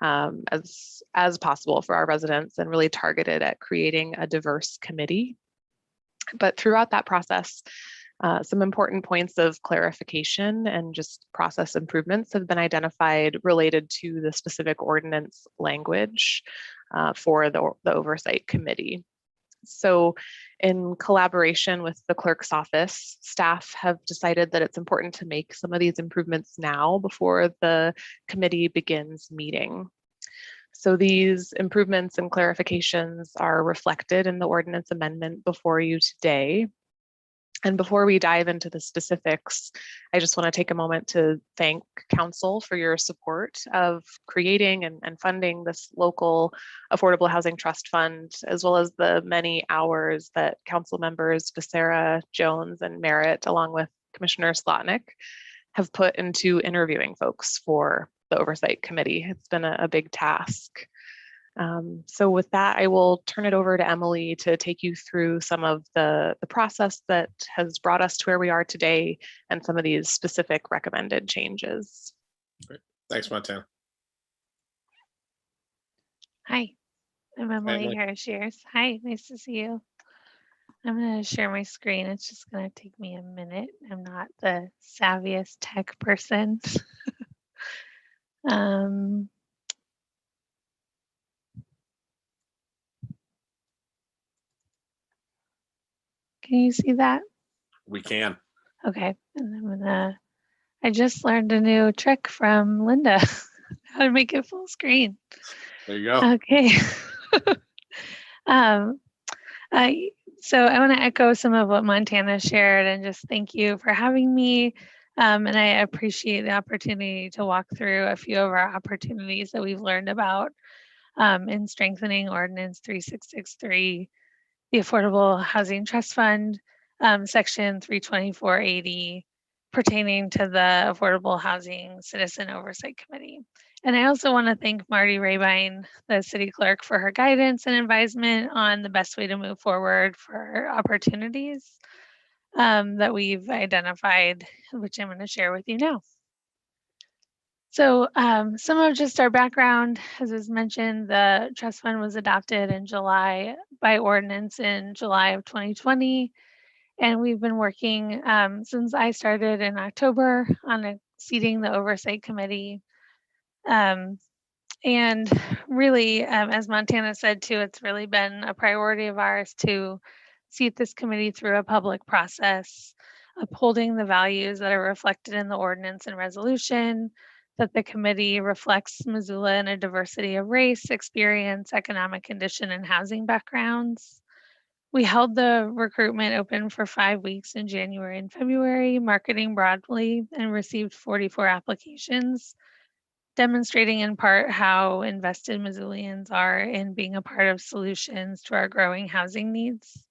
as possible for our residents, and really targeted at creating a diverse committee. But throughout that process, Some important points of clarification and just process improvements have been identified related to the specific ordinance language for the Oversight Committee. So in collaboration with the clerk's office, staff have decided that it's important to make some of these improvements now before the committee begins meeting. So these improvements and clarifications are reflected in the ordinance amendment before you today. And before we dive into the specifics, I just want to take a moment to thank Council for your support of creating and funding this local Affordable Housing Trust Fund, as well as the many hours that Council members Becerra, Jones, and Merritt, along with Commissioner Slotnick, have put into interviewing folks for the Oversight Committee. It's been a big task. So with that, I will turn it over to Emily to take you through some of the process that has brought us to where we are today and some of these specific recommended changes. Great. Thanks, Montana. Hi, I'm Emily Emily. Harris-Shears. Hi, nice to see you. I'm going to share my screen. It's just going to take me a minute. I'm not the savviest tech person. Can you see that? We can. Okay, and I just learned a new trick from Linda, how to make it full screen. There you go. Okay. So I want to echo some of what Montana shared and just thank you for having me. And I appreciate the opportunity to walk through a few of our opportunities that we've learned about in strengthening Ordinance 3663, the Affordable Housing Trust Fund, Section 32480, pertaining to the Affordable Housing Citizen Oversight Committee. And I also want to thank Marty Rabine, the city clerk, for her guidance and advisement on the best way to move forward for opportunities that we've identified, which I'm going to share with you now. So some of just our background, as was mentioned, the trust fund was adopted in July by ordinance in July of 2020. And we've been working since I started in October on seating the oversight committee. And really, as Montana said too, it's really been a priority of ours to seat this committee through a public process, upholding the values that are reflected in the ordinance and resolution, that the committee reflects Missoula in a diversity of race, experience, economic condition, and housing backgrounds. We held the recruitment open for 5 weeks in January and February, marketing broadly, and received 44 applications, demonstrating in part how invested Missoulians are in being a part of solutions to our growing housing needs.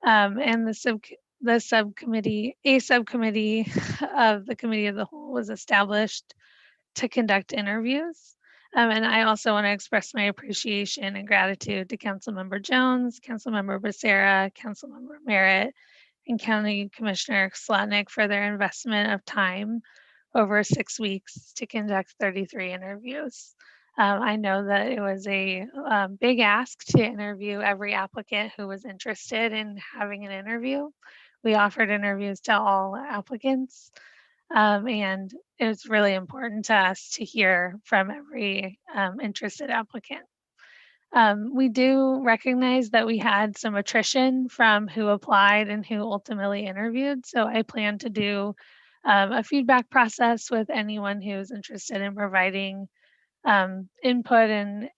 And a subcommittee of the Committee of the Whole was established to conduct interviews. And I also want to express my appreciation and gratitude to Councilmember Jones, Councilmember Becerra, Councilmember Merritt, and County Commissioner Slotnick for their investment of time over 6 weeks to conduct 33 interviews. I know that it was a big ask to interview every applicant who was interested in having an interview. We offered interviews to all applicants. And it was really important to us to hear from every interested applicant. We do recognize that we had some attrition from who applied and who ultimately interviewed. So I plan to do a feedback process with anyone who's interested in providing input and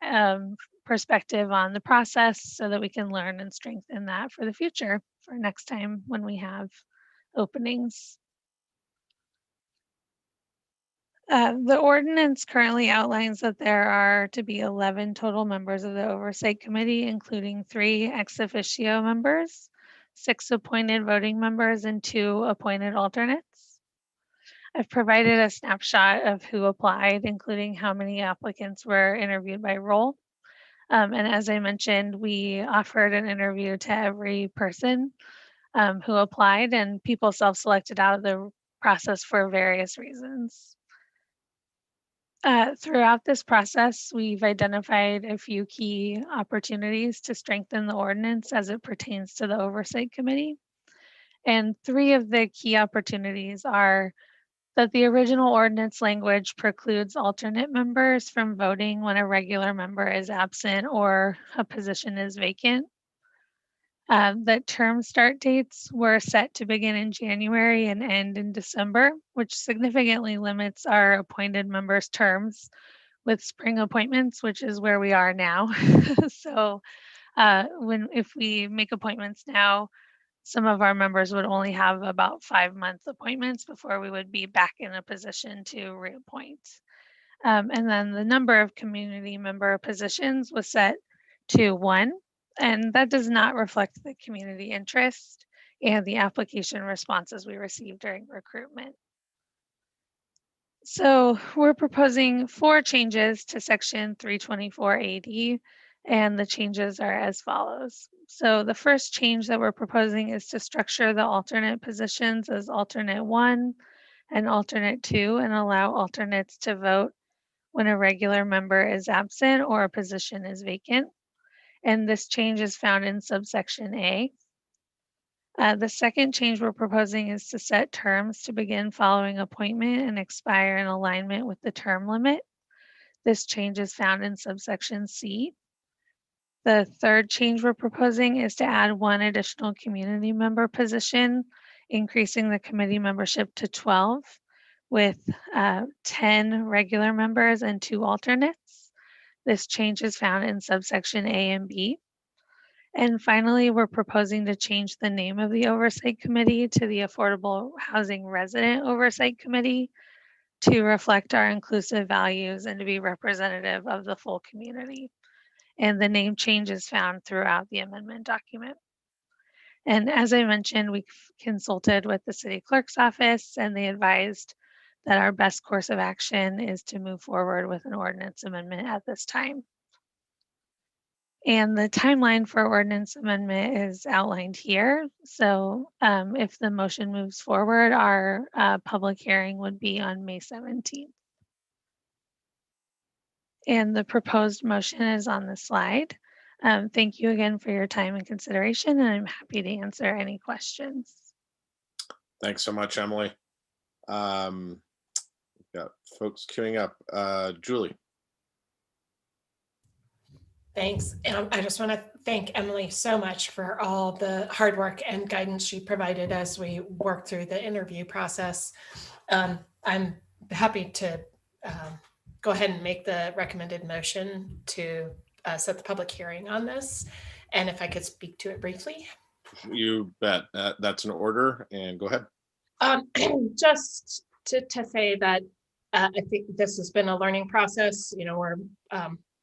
perspective on the process so that we can learn and strengthen that for the future for next time when we have openings. The ordinance currently outlines that there are to be 11 total members of the Oversight Committee, including 3 ex officio members, 6 appointed voting members, and 2 appointed alternates. I've provided a snapshot of who applied, including how many applicants were interviewed by roll. And as I mentioned, we offered an interview to every person who applied, and people self-selected out of the process for various reasons. Throughout this process, we've identified a few key opportunities to strengthen the ordinance as it pertains to the Oversight Committee. And three of the key opportunities are that the original ordinance language precludes alternate members from voting when a regular member is absent or a position is vacant. That term start dates were set to begin in January and end in December, which significantly limits our appointed members' terms with spring appointments, which is where we are now. So if we make appointments now, some of our members would only have about 5-month appointments before we would be back in a position to reappoint. And then the number of community member positions was set to 1, and that does not reflect the community interest and the application responses we received during recruitment. So we're proposing 4 changes to section 324AD, and the changes are as follows. So the first change that we're proposing is to structure the alternate positions as alternate 1 and alternate 2 and allow alternates to vote when a regular member is absent or a position is vacant. And this change is found in subsection A. The second change we're proposing is to set terms to begin following appointment and expire in alignment with the term limit. This change is found in subsection C. The third change we're proposing is to add 1 additional community member position, increasing the committee membership to 12 with 10 regular members and 2 alternates. This change is found in subsection A and B. And finally, we're proposing to change the name of the Oversight Committee to the Affordable Housing Resident Oversight Committee to reflect our inclusive values and to be representative of the full community. And the name change is found throughout the amendment document. And as I mentioned, we consulted with the city clerk's office and they advised that our best course of action is to move forward with an ordinance amendment at this time. And the timeline for ordinance amendment is outlined here. So if the motion moves forward, our public hearing would be on May 17th. And the proposed motion is on the slide. Thank you again for your time and consideration, and I'm happy to answer any questions. Thanks so much, Emily. We've got folks queuing up. Julie. Thanks. I just want to thank Emily so much for all the hard work and guidance she provided as we work through the interview process. I'm happy to go ahead and make the recommended motion to set the public hearing on this. And if I could speak to it briefly. You bet. That's an order, and go ahead. Just to say that I think this has been a learning process. You know, we're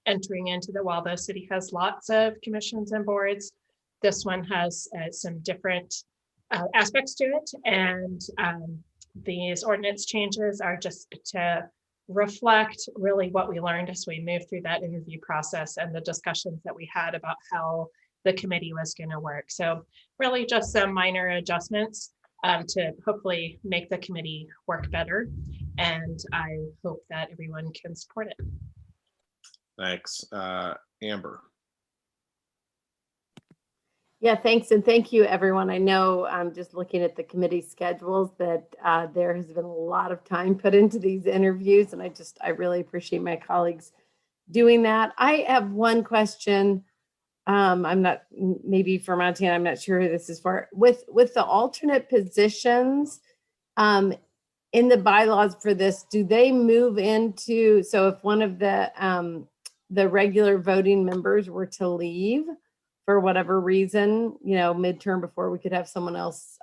entering into the, while the city has lots of commissions and boards, this one has some different aspects to it. And these ordinance changes are just to reflect really what we learned as we moved through that interview process and the discussions that we had about how the committee was going to work. So really just some minor adjustments to hopefully make the committee work better. And I hope that everyone can support it. Thanks. Amber. Yeah, thanks. And thank you, everyone. I know I'm just looking at the committee schedules that there has been a lot of time put into these interviews. And I really appreciate my colleagues doing that. I have one question. I'm not, maybe for Montana, I'm not sure who this is for. With the alternate positions in the bylaws for this, do they move into, so if one of the regular voting members were to leave for whatever reason, you know, midterm before we could have someone else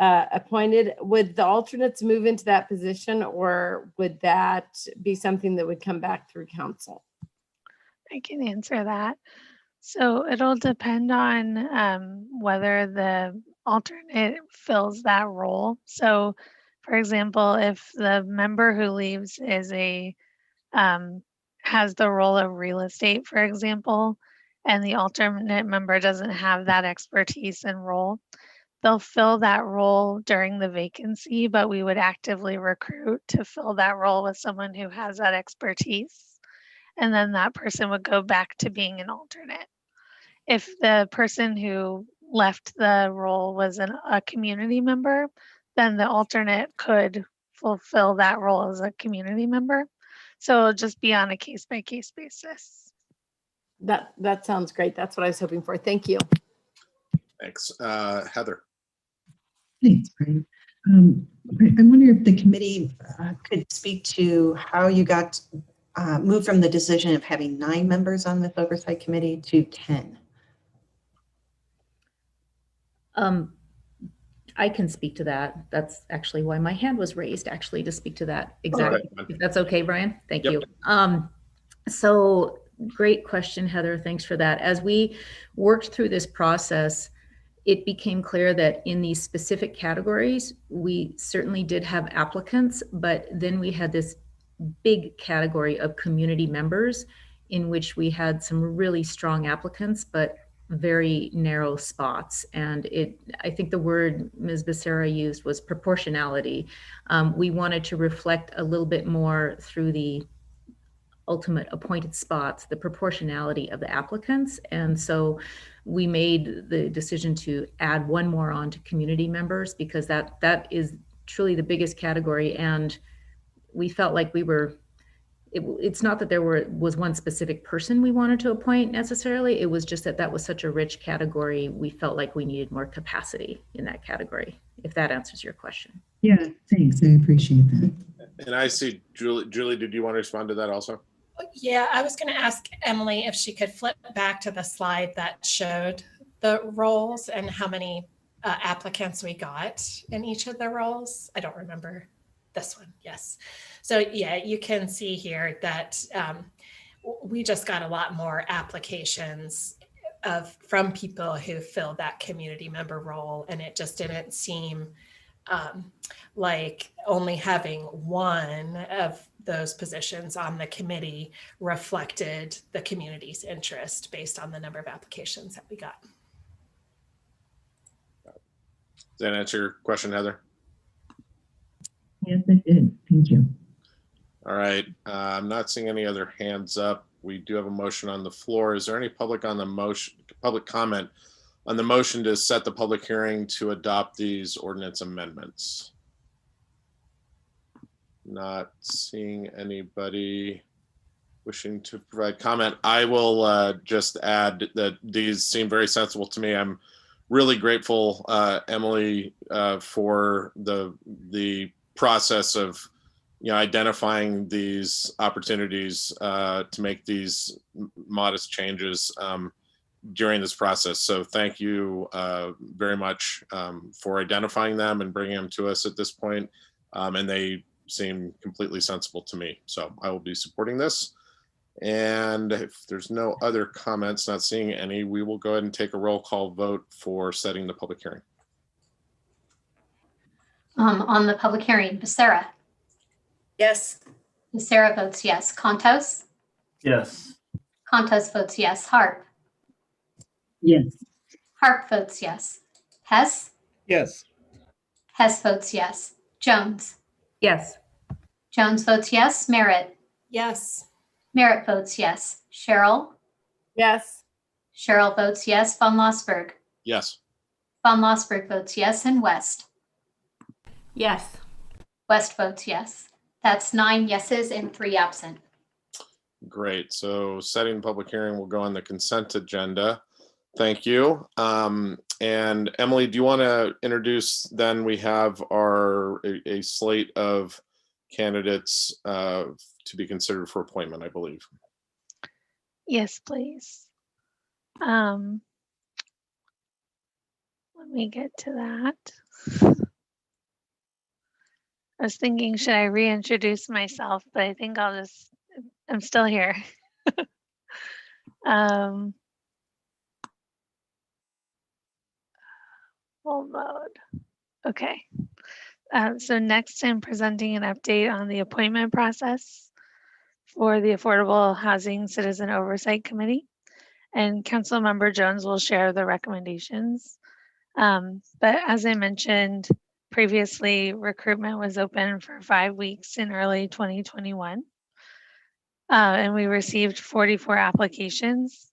appointed, would the alternates move into that position, or would that be something that would come back through council? I can answer that. So it'll depend on whether the alternate fills that role. So for example, if the member who leaves is has the role of real estate, for example, and the alternate member doesn't have that expertise and role, they'll fill that role during the vacancy, but we would actively recruit to fill that role with someone who has that expertise. And then that person would go back to being an alternate. If the person who left the role was a community member, then the alternate could fulfill that role as a community member. So it'll just be on a case-by-case basis. That sounds great. That's what I was hoping for. Thank you. Thanks. Heather. Thanks, Brian. I wonder if the committee could speak to how you got moved from the decision of having 9 members on the oversight committee to 10. I can speak to that. That's actually why my hand was raised, actually, to speak to that. Exactly. Okay. If that's okay, Brian? Thank Yep. you. So great question, Heather. Thanks for that. As we worked through this process, it became clear that in these specific categories, we certainly did have applicants, but then we had this big category of community members in which we had some really strong applicants, but very narrow spots. And I think the word Ms. Becerra used was proportionality. We wanted to reflect a little bit more through the ultimate appointed spots, the proportionality of the applicants. And so we made the decision to add one more on to community members, because that is truly the biggest category. And we felt like it's not that there was one specific person we wanted to appoint necessarily. It was just that was such a rich category. We felt like we needed more capacity in that category, if that answers your question. Yeah, thanks. I appreciate that. And I see Julie. Julie, did you want to respond to that also? Yeah, I was going to ask Emily if she could flip back to the slide that showed the roles and how many applicants we got in each of the roles. I don't remember this one. Yes. So yeah, you can see here that we just got a lot more applications from people who filled that community member role, and it just didn't seem like only having one of those positions on the committee reflected the community's interest based on the number of applications that we got. Does that answer your question, Heather? Yes, it did. Thank you. All right. I'm not seeing any other hands up. We do have a motion on the floor. Is there any public comment on the motion to set the public hearing to adopt these ordinance amendments? Not seeing anybody wishing to provide comment. I will just add that these seem very sensible to me. I'm really grateful, Emily, for the process of identifying these opportunities to make these modest changes during this process. So thank you very much for identifying them and bringing them to us at this point. And they seem completely sensible to me. So I will be supporting this. And if there's no other comments, not seeing any, we will go ahead and take a roll call vote for setting the public hearing. On the public hearing, Becerra. Yes. Becerra votes yes. Contos? Yes. Contos votes yes. Harp? Yes. Harp votes yes. Hess? Yes. Hess votes yes. Jones? Yes. Jones votes yes. Merritt? Yes. Merritt votes yes. Cheryl? Yes. Cheryl votes yes. Von Lossberg? Yes. Von Lossberg votes yes. And West? Yes. West votes yes. That's 9 yeses and 3 absent. Great. So setting the public hearing will go on the consent agenda. Thank you. And Emily, do you want to introduce, then we have a slate of candidates to be considered for appointment, I believe. Yes, please. Let me get to that. I was thinking, should I reintroduce myself? But I think I'm still here. Full mode. Okay. So next I'm presenting an update on the appointment process for the Affordable Housing Citizen Oversight Committee. And Councilmember Jones will share the recommendations. But as I mentioned previously, recruitment was open for 5 weeks in early 2021. And we received 44 applications.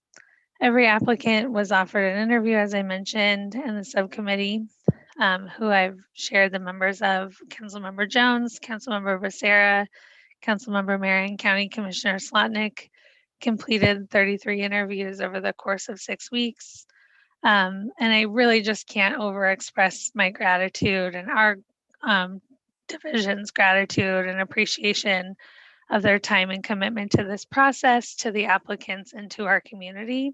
Every applicant was offered an interview, as I mentioned, and the subcommittee, who I've shared the members of: Councilmember Jones, Councilmember Becerra, Councilmember Marion, County Commissioner Slotnick, completed 33 interviews over the course of 6 weeks. And I really just can't overexpress my gratitude and our division's gratitude and appreciation of their time and commitment to this process, to the applicants, and to our community.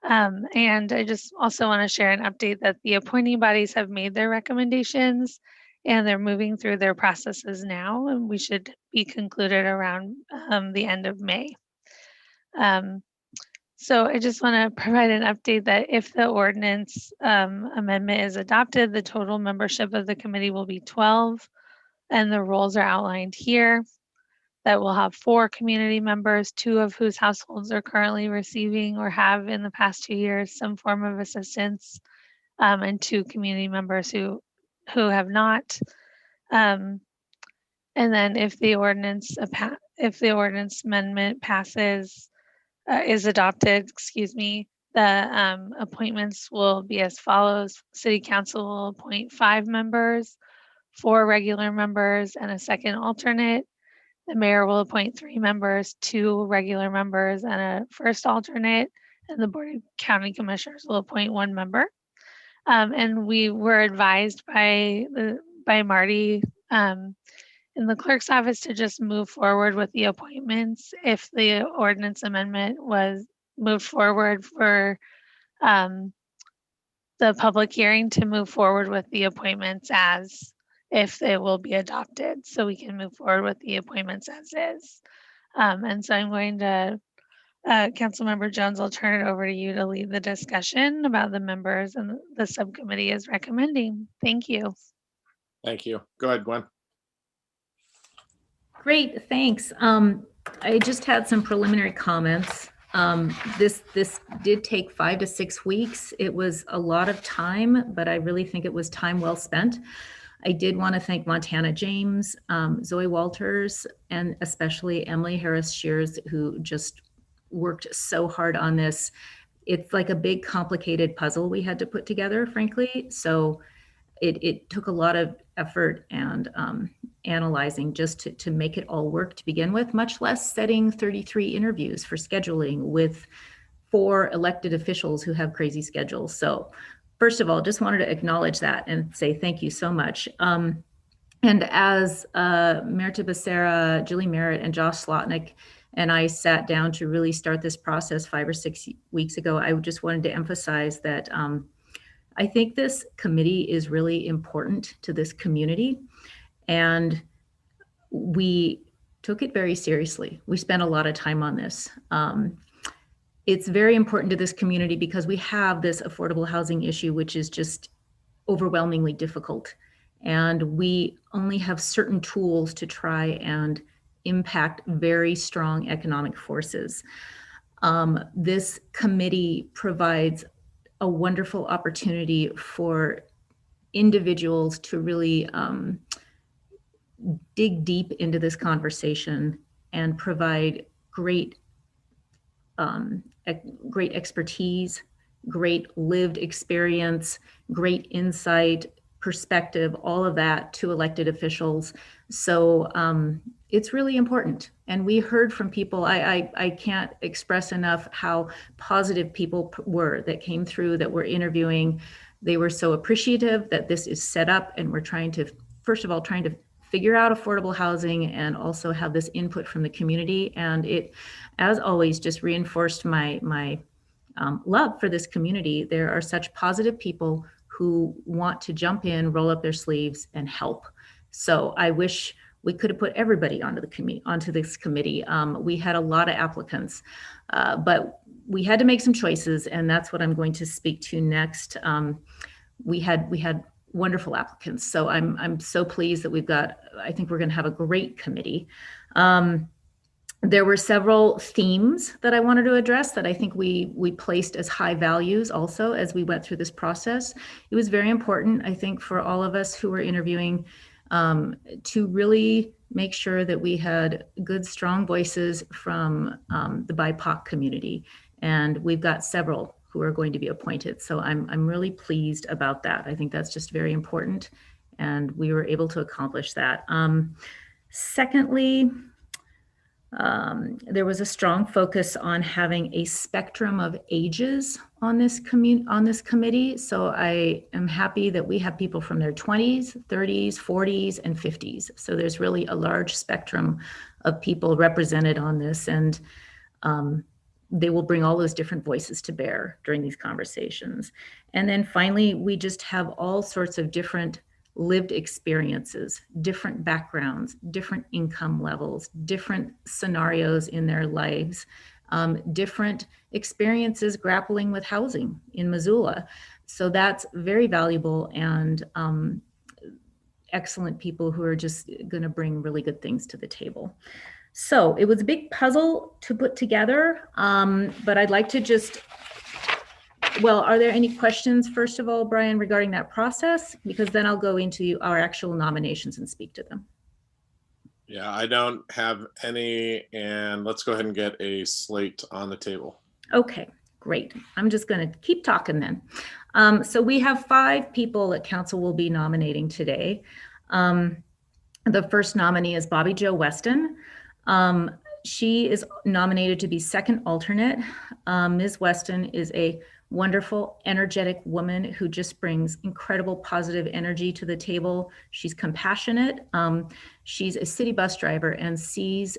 And I just also want to share an update that the appointing bodies have made their recommendations and they're moving through their processes now, and we should be concluded around the end of May. So I just want to provide an update that if the ordinance amendment is adopted, the total membership of the committee will be 12, and the roles are outlined here. That will have 4 community members, 2 of whose households are currently receiving or have in the past 2 years some form of assistance, and 2 community members who have not. And then if the ordinance amendment passes, is adopted, the appointments will be as follows. City Council will appoint 5 members, 4 regular members, and a second alternate. The mayor will appoint 3 members, 2 regular members, and a first alternate, and the Board of County Commissioners will appoint 1 member. And we were advised by Marty in the clerk's office to just move forward with the appointments if the ordinance amendment was moved forward for the public hearing, to move forward with the appointments as if it will be adopted, so we can move forward with the appointments as is. And so I'm going to, Councilmember Jones, I'll turn it over to you to lead the discussion about the members and the subcommittee is recommending. Thank you. Thank you. Go ahead, Gwen. Great, thanks. I just had some preliminary comments. This did take 5 to 6 weeks. It was a lot of time, but I really think it was time well spent. I did want to thank Montana James, Zoe Walters, and especially Emily Harris Shears, who just worked so hard on this. It's like a big, complicated puzzle we had to put together, frankly. So it took a lot of effort and analyzing just to make it all work to begin with, much less setting 33 interviews for scheduling with 4 elected officials who have crazy schedules. So first of all, just wanted to acknowledge that and say thank you so much. And as Merita Becerra, Julie Merritt, and Josh Slotnick and I sat down to really start this process 5 or 6 weeks ago, I just wanted to emphasize that I think this committee is really important to this community, and we took it very seriously. We spent a lot of time on this. It's very important to this community because we have this affordable housing issue, which is just overwhelmingly difficult. And we only have certain tools to try and impact very strong economic forces. This committee provides a wonderful opportunity for individuals to really dig deep into this conversation and provide great expertise, great lived experience, great insight, perspective, all of that to elected officials. So it's really important. And we heard from people, I can't express enough how positive people were that came through, that were interviewing. They were so appreciative that this is set up, and we're trying to, first of all, trying to figure out affordable housing and also have this input from the community. And it, as always, just reinforced my love for this community. There are such positive people who want to jump in, roll up their sleeves, and help. So I wish we could have put everybody onto this committee. We had a lot of applicants, but we had to make some choices, and that's what I'm going to speak to next. We had wonderful applicants, so I'm so pleased that we've got. I think we're going to have a great committee. There were several themes that I wanted to address that I think we placed as high values also as we went through this process. It was very important, I think, for all of us who were interviewing to really make sure that we had good, strong voices from the BIPOC community. And we've got several who are going to be appointed. So I'm really pleased about that. I think that's just very important. And we were able to accomplish that. Secondly, there was a strong focus on having a spectrum of ages on this committee. So I am happy that we have people from their 20s, 30s, 40s, and 50s. So there's really a large spectrum of people represented on this, and they will bring all those different voices to bear during these conversations. And then finally, we just have all sorts of different lived experiences, different backgrounds, different income levels, different scenarios in their lives, different experiences grappling with housing in Missoula. So that's very valuable, and excellent people who are just going to bring really good things to the table. So it was a big puzzle to put together, but I'd like to just, well, are there any questions, first of all, Brian, regarding that process? Because then I'll go into our actual nominations and speak to them. Yeah, I don't have any, and let's go ahead and get a slate on the table. Okay, great. I'm just going to keep talking then. So we have 5 people that council will be nominating today. The first nominee is Bobby Jo Weston. She is nominated to be second alternate. Ms. Weston is a wonderful, energetic woman who just brings incredible positive energy to the table. She's compassionate. She's a city bus driver and sees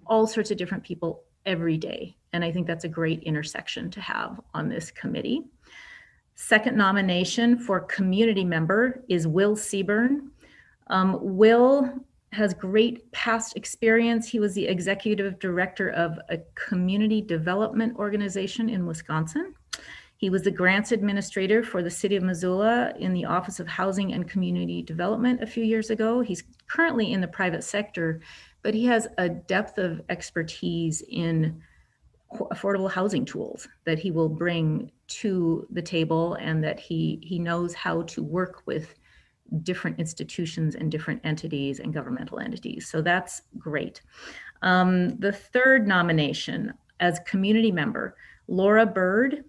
all sorts of different people every day. And I think that's a great intersection to have on this committee. Second nomination for community member is Will Seaburn. Will has great past experience. He was the executive director of a community development organization in Wisconsin. He was the grants administrator for the city of Missoula in the Office of Housing and Community Development a few years ago. He's currently in the private sector, but he has a depth of expertise in affordable housing tools that he will bring to the table, and that he knows how to work with different institutions and different entities and governmental entities. So that's great. The third nomination as community member, Laura Bird.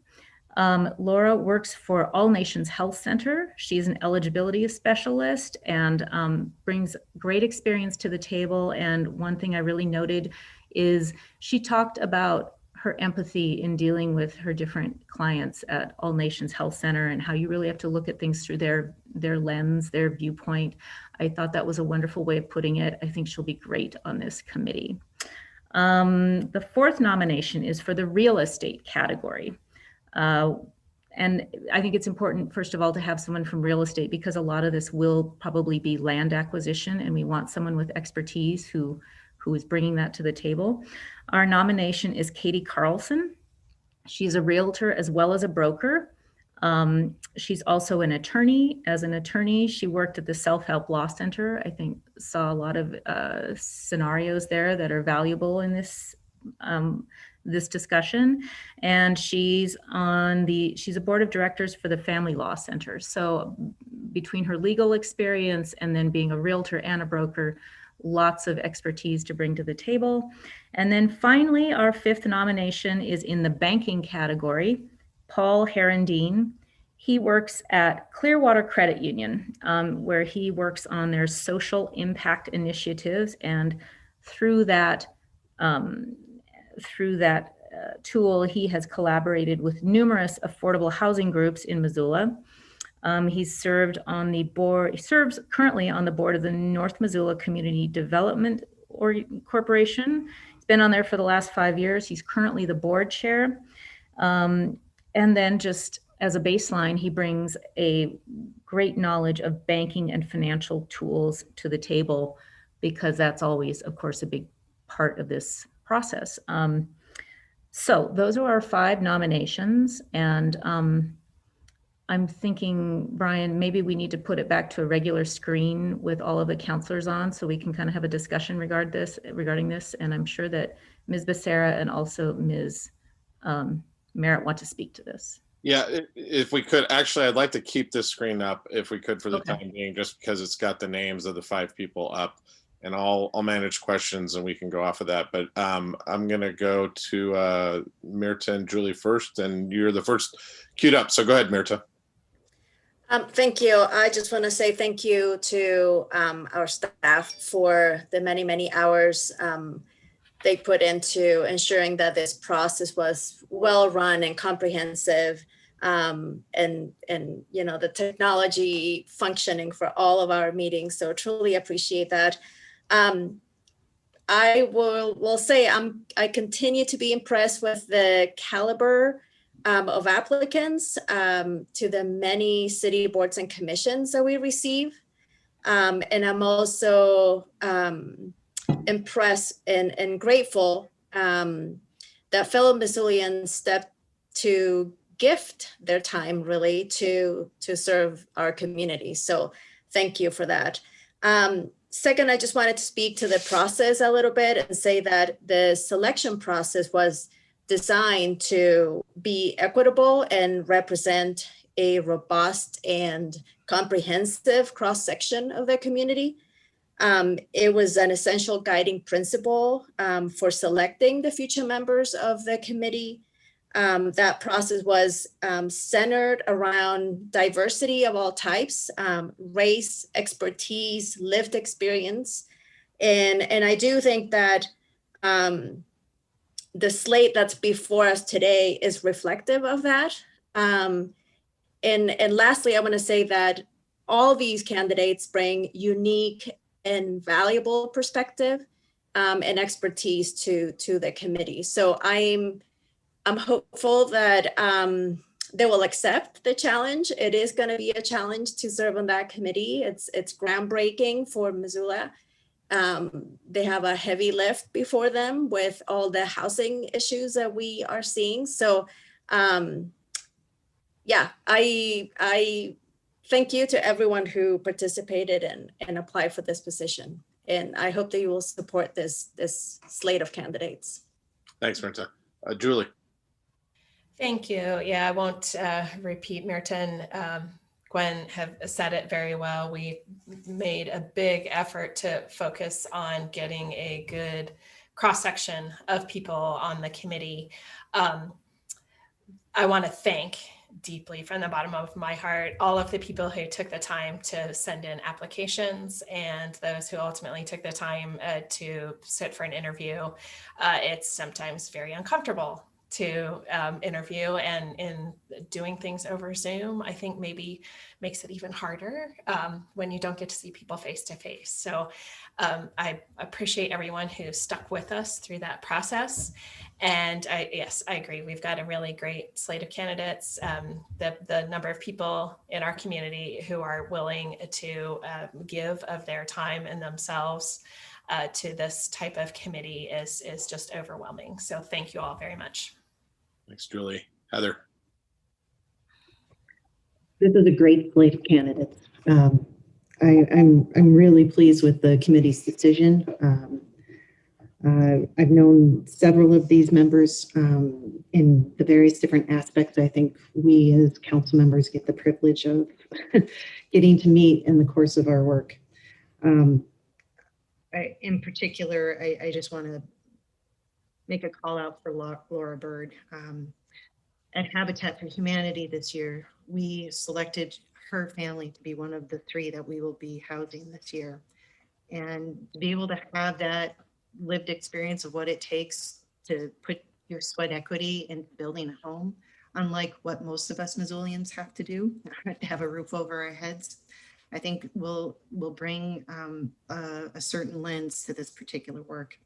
Laura works for All Nations Health Center. She's an eligibility specialist and brings great experience to the table. And one thing I really noted is she talked about her empathy in dealing with her different clients at All Nations Health Center, and how you really have to look at things through their lens, their viewpoint. I thought that was a wonderful way of putting it. I think she'll be great on this committee. The fourth nomination is for the real estate category. And I think it's important, first of all, to have someone from real estate, because a lot of this will probably be land acquisition, and we want someone with expertise who is bringing that to the table. Our nomination is Katie Carlson. She's a realtor as well as a broker. She's also an attorney. As an attorney, she worked at the Self-Help Law Center. I think saw a lot of scenarios there that are valuable in this this discussion. And she's a board of directors for the Family Law Center. So between her legal experience and then being a realtor and a broker, lots of expertise to bring to the table. And then finally, our fifth nomination is in the banking category, Paul Herendine. He works at Clearwater Credit Union, where he works on their social impact initiatives. And through that tool, he has collaborated with numerous affordable housing groups in Missoula. He serves currently on the board of the North Missoula Community Development Corporation. He's been on there for the last 5 years. He's currently the board chair. And then just as a baseline, he brings a great knowledge of banking and financial tools to the table, because that's always, of course, a big part of this process. So those are our 5 nominations. And I'm thinking, Brian, maybe we need to put it back to a regular screen with all of the counselors on, so we can kind of have a discussion regarding this. And I'm sure that Ms. Becerra and also Ms. Merritt want to speak to this. Yeah, if we could, actually, I'd like to keep this screen up if we could for the Okay. time being, just because it's got the names of the 5 people up. and I'll manage questions and we can go off of that. But I'm going to go to Mirta and Julie first, and you're the first queued up. So go ahead, Mirta. Thank you. I just want to say thank you to our staff for the many, many hours they put into ensuring that this process was well run and comprehensive, and you know, the technology functioning for all of our meetings. So truly appreciate that. I will say I continue to be impressed with the caliber of applicants to the many city boards and commissions that we receive. And I'm also impressed and grateful that fellow Missoulians stepped to gift their time really to serve our community. So thank you for that. Second, I just wanted to speak to the process a little bit and say that the selection process was designed to be equitable and represent a robust and comprehensive cross-section of the community. It was an essential guiding principle for selecting the future members of the committee. That process was centered around diversity of all types, race, expertise, lived experience. And I do think that the slate that's before us today is reflective of that. And lastly, I want to say that all these candidates bring unique and valuable perspective and expertise to the committee. So I'm hopeful that they will accept the challenge. It is going to be a challenge to serve on that committee. It's groundbreaking for Missoula. They have a heavy lift before them with all the housing issues that we are seeing. So yeah, I thank you to everyone who participated and applied for this position. And I hope that you will support this slate of candidates. Thanks, Mirta. Julie. Thank you. Yeah, I won't repeat Mirta and Gwen have said it very well. We made a big effort to focus on getting a good cross-section of people on the committee. I want to thank deeply from the bottom of my heart all of the people who took the time to send in applications and those who ultimately took the time to sit for an interview. It's sometimes very uncomfortable to interview, and in doing things over Zoom, I think maybe makes it even harder when you don't get to see people face to face. So I appreciate everyone who stuck with us through that process. And yes, I agree. We've got a really great slate of candidates. The number of people in our community who are willing to give of their time and themselves to this type of committee is just overwhelming. So thank you all very much. Thanks, Julie. Heather. This is a great slate of candidates. I'm really pleased with the committee's decision. I've known several of these members in the various different aspects. I think we as council members get the privilege of getting to meet in the course of our work. In particular, I just want to make a call out for Laura Bird. At Habitat for Humanity this year, we selected her family to be one of the 3 that we will be housing this year. And to be able to have that lived experience of what it takes to put your sweat equity into building a home, unlike what most of us Missoulians have to do, to have a roof over our heads, I think will bring a certain lens to this particular work.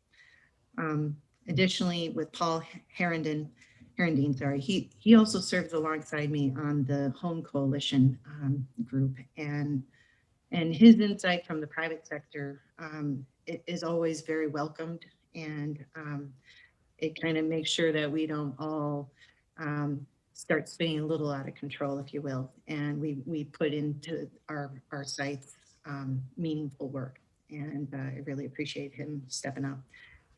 Additionally, with Paul Herendeen, he also served alongside me on the Home Coalition group, and his insight from the private sector it is always very welcomed, and it kind of makes sure that we don't all start spinning a little out of control, if you will, and we put into our sites meaningful work, and I really appreciate him stepping up.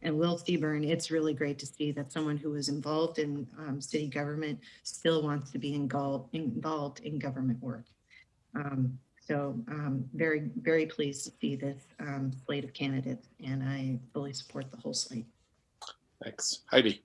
And Will Seaburn, it's really great to see that someone who was involved in city government still wants to be involved in government work. So very, very pleased to see this slate of candidates, and I fully support the whole slate. Thanks. Heidi.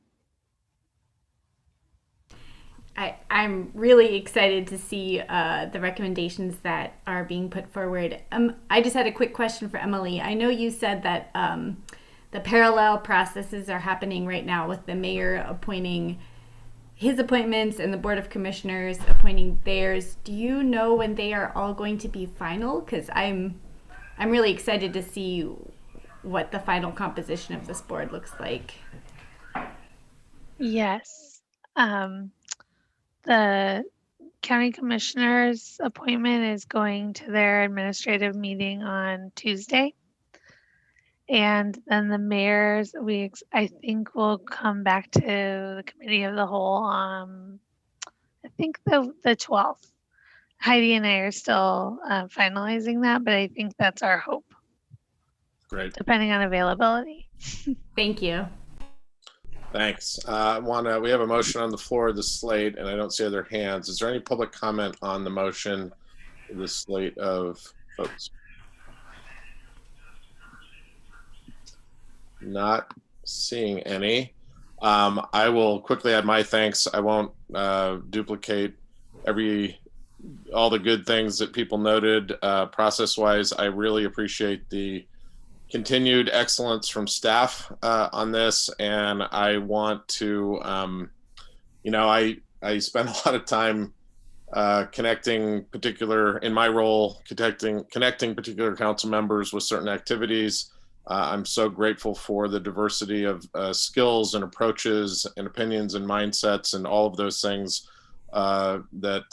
I'm really excited to see the recommendations that are being put forward. I just had a quick question for Emily. I know you said that the parallel processes are happening right now with the mayor appointing his appointments and the Board of Commissioners appointing theirs. Do you know when they are all going to be final? Because I'm really excited to see what the final composition of this board looks like. Yes. The county commissioner's appointment is going to their administrative meeting on Tuesday. And then the mayor's, I think will come back to the committee of the whole, I think the 12th. Heidi and I are still finalizing that, but I think that's our hope. Great. Depending on availability. Thank you. Thanks. We have a motion on the floor of the slate, and I don't see other hands. Is there any public comment on the motion for the slate of folks? Not seeing any. I will quickly add my thanks. I won't duplicate all the good things that people noted process-wise. I really appreciate the continued excellence from staff on this, and I want to, I spend a lot of time connecting in my role, connecting particular council members with certain activities. I'm so grateful for the diversity of skills and approaches and opinions and mindsets and all of those things that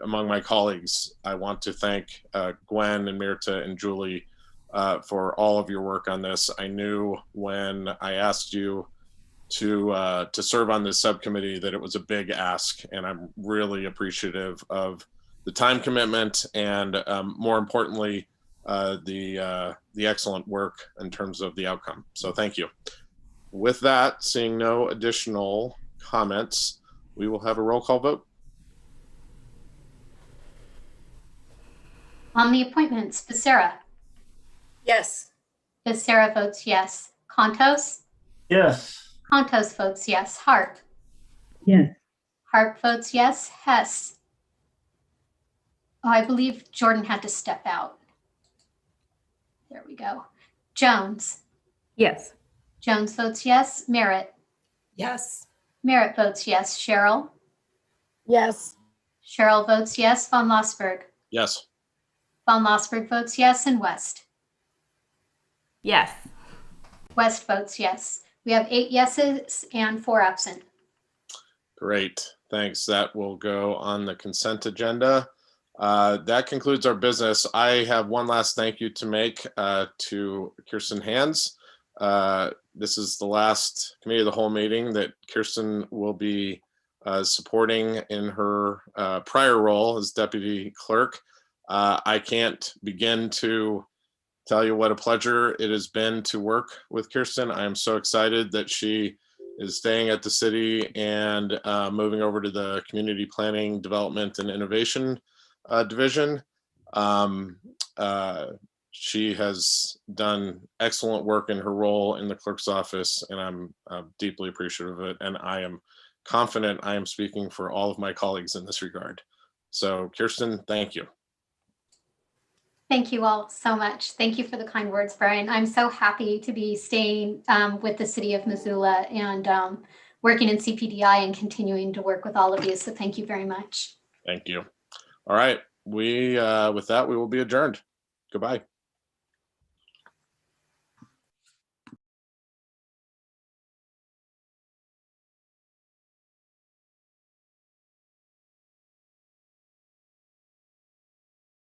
among my colleagues. I want to thank Gwen and Mirta and Julie for all of your work on this. I knew when I asked you to serve on this subcommittee that it was a big ask, and I'm really appreciative of the time commitment and more importantly, the excellent work in terms of the outcome. So thank you. With that, seeing no additional comments, we will have a roll call vote. On the appointments, Becerra. Yes. Becerra votes yes. Contos? Yes. Contos votes yes. Harp? Yes. Harp votes yes. Hess? Oh, I believe Jordan had to step out. There we go. Jones? Yes. Jones votes yes. Merritt? Yes. Merritt votes yes. Cheryl? Yes. Cheryl votes yes. Von Lossberg? Yes. Von Lossberg votes yes. And West? Yes. West votes yes. We have 8 yeses and 4 absent. Great. Thanks. That will go on the consent agenda. That concludes our business. I have one last thank you to make to Kirsten Hands. This is the last committee of the whole meeting that Kirsten will be supporting in her prior role as deputy clerk. I can't begin to tell you what a pleasure it has been to work with Kirsten. I am so excited that she is staying at the city and moving over to the Community Planning, Development, and Innovation division. She has done excellent work in her role in the clerk's office, and I'm deeply appreciative of it. And I am confident I am speaking for all of my colleagues in this regard. So Kirsten, thank you. Thank you all so much. Thank you for the kind words, Brian. I'm so happy to be staying with the city of Missoula and working in CPDI and continuing to work with all of you. So thank you very much. Thank you. All right. With that, we will be adjourned. Goodbye.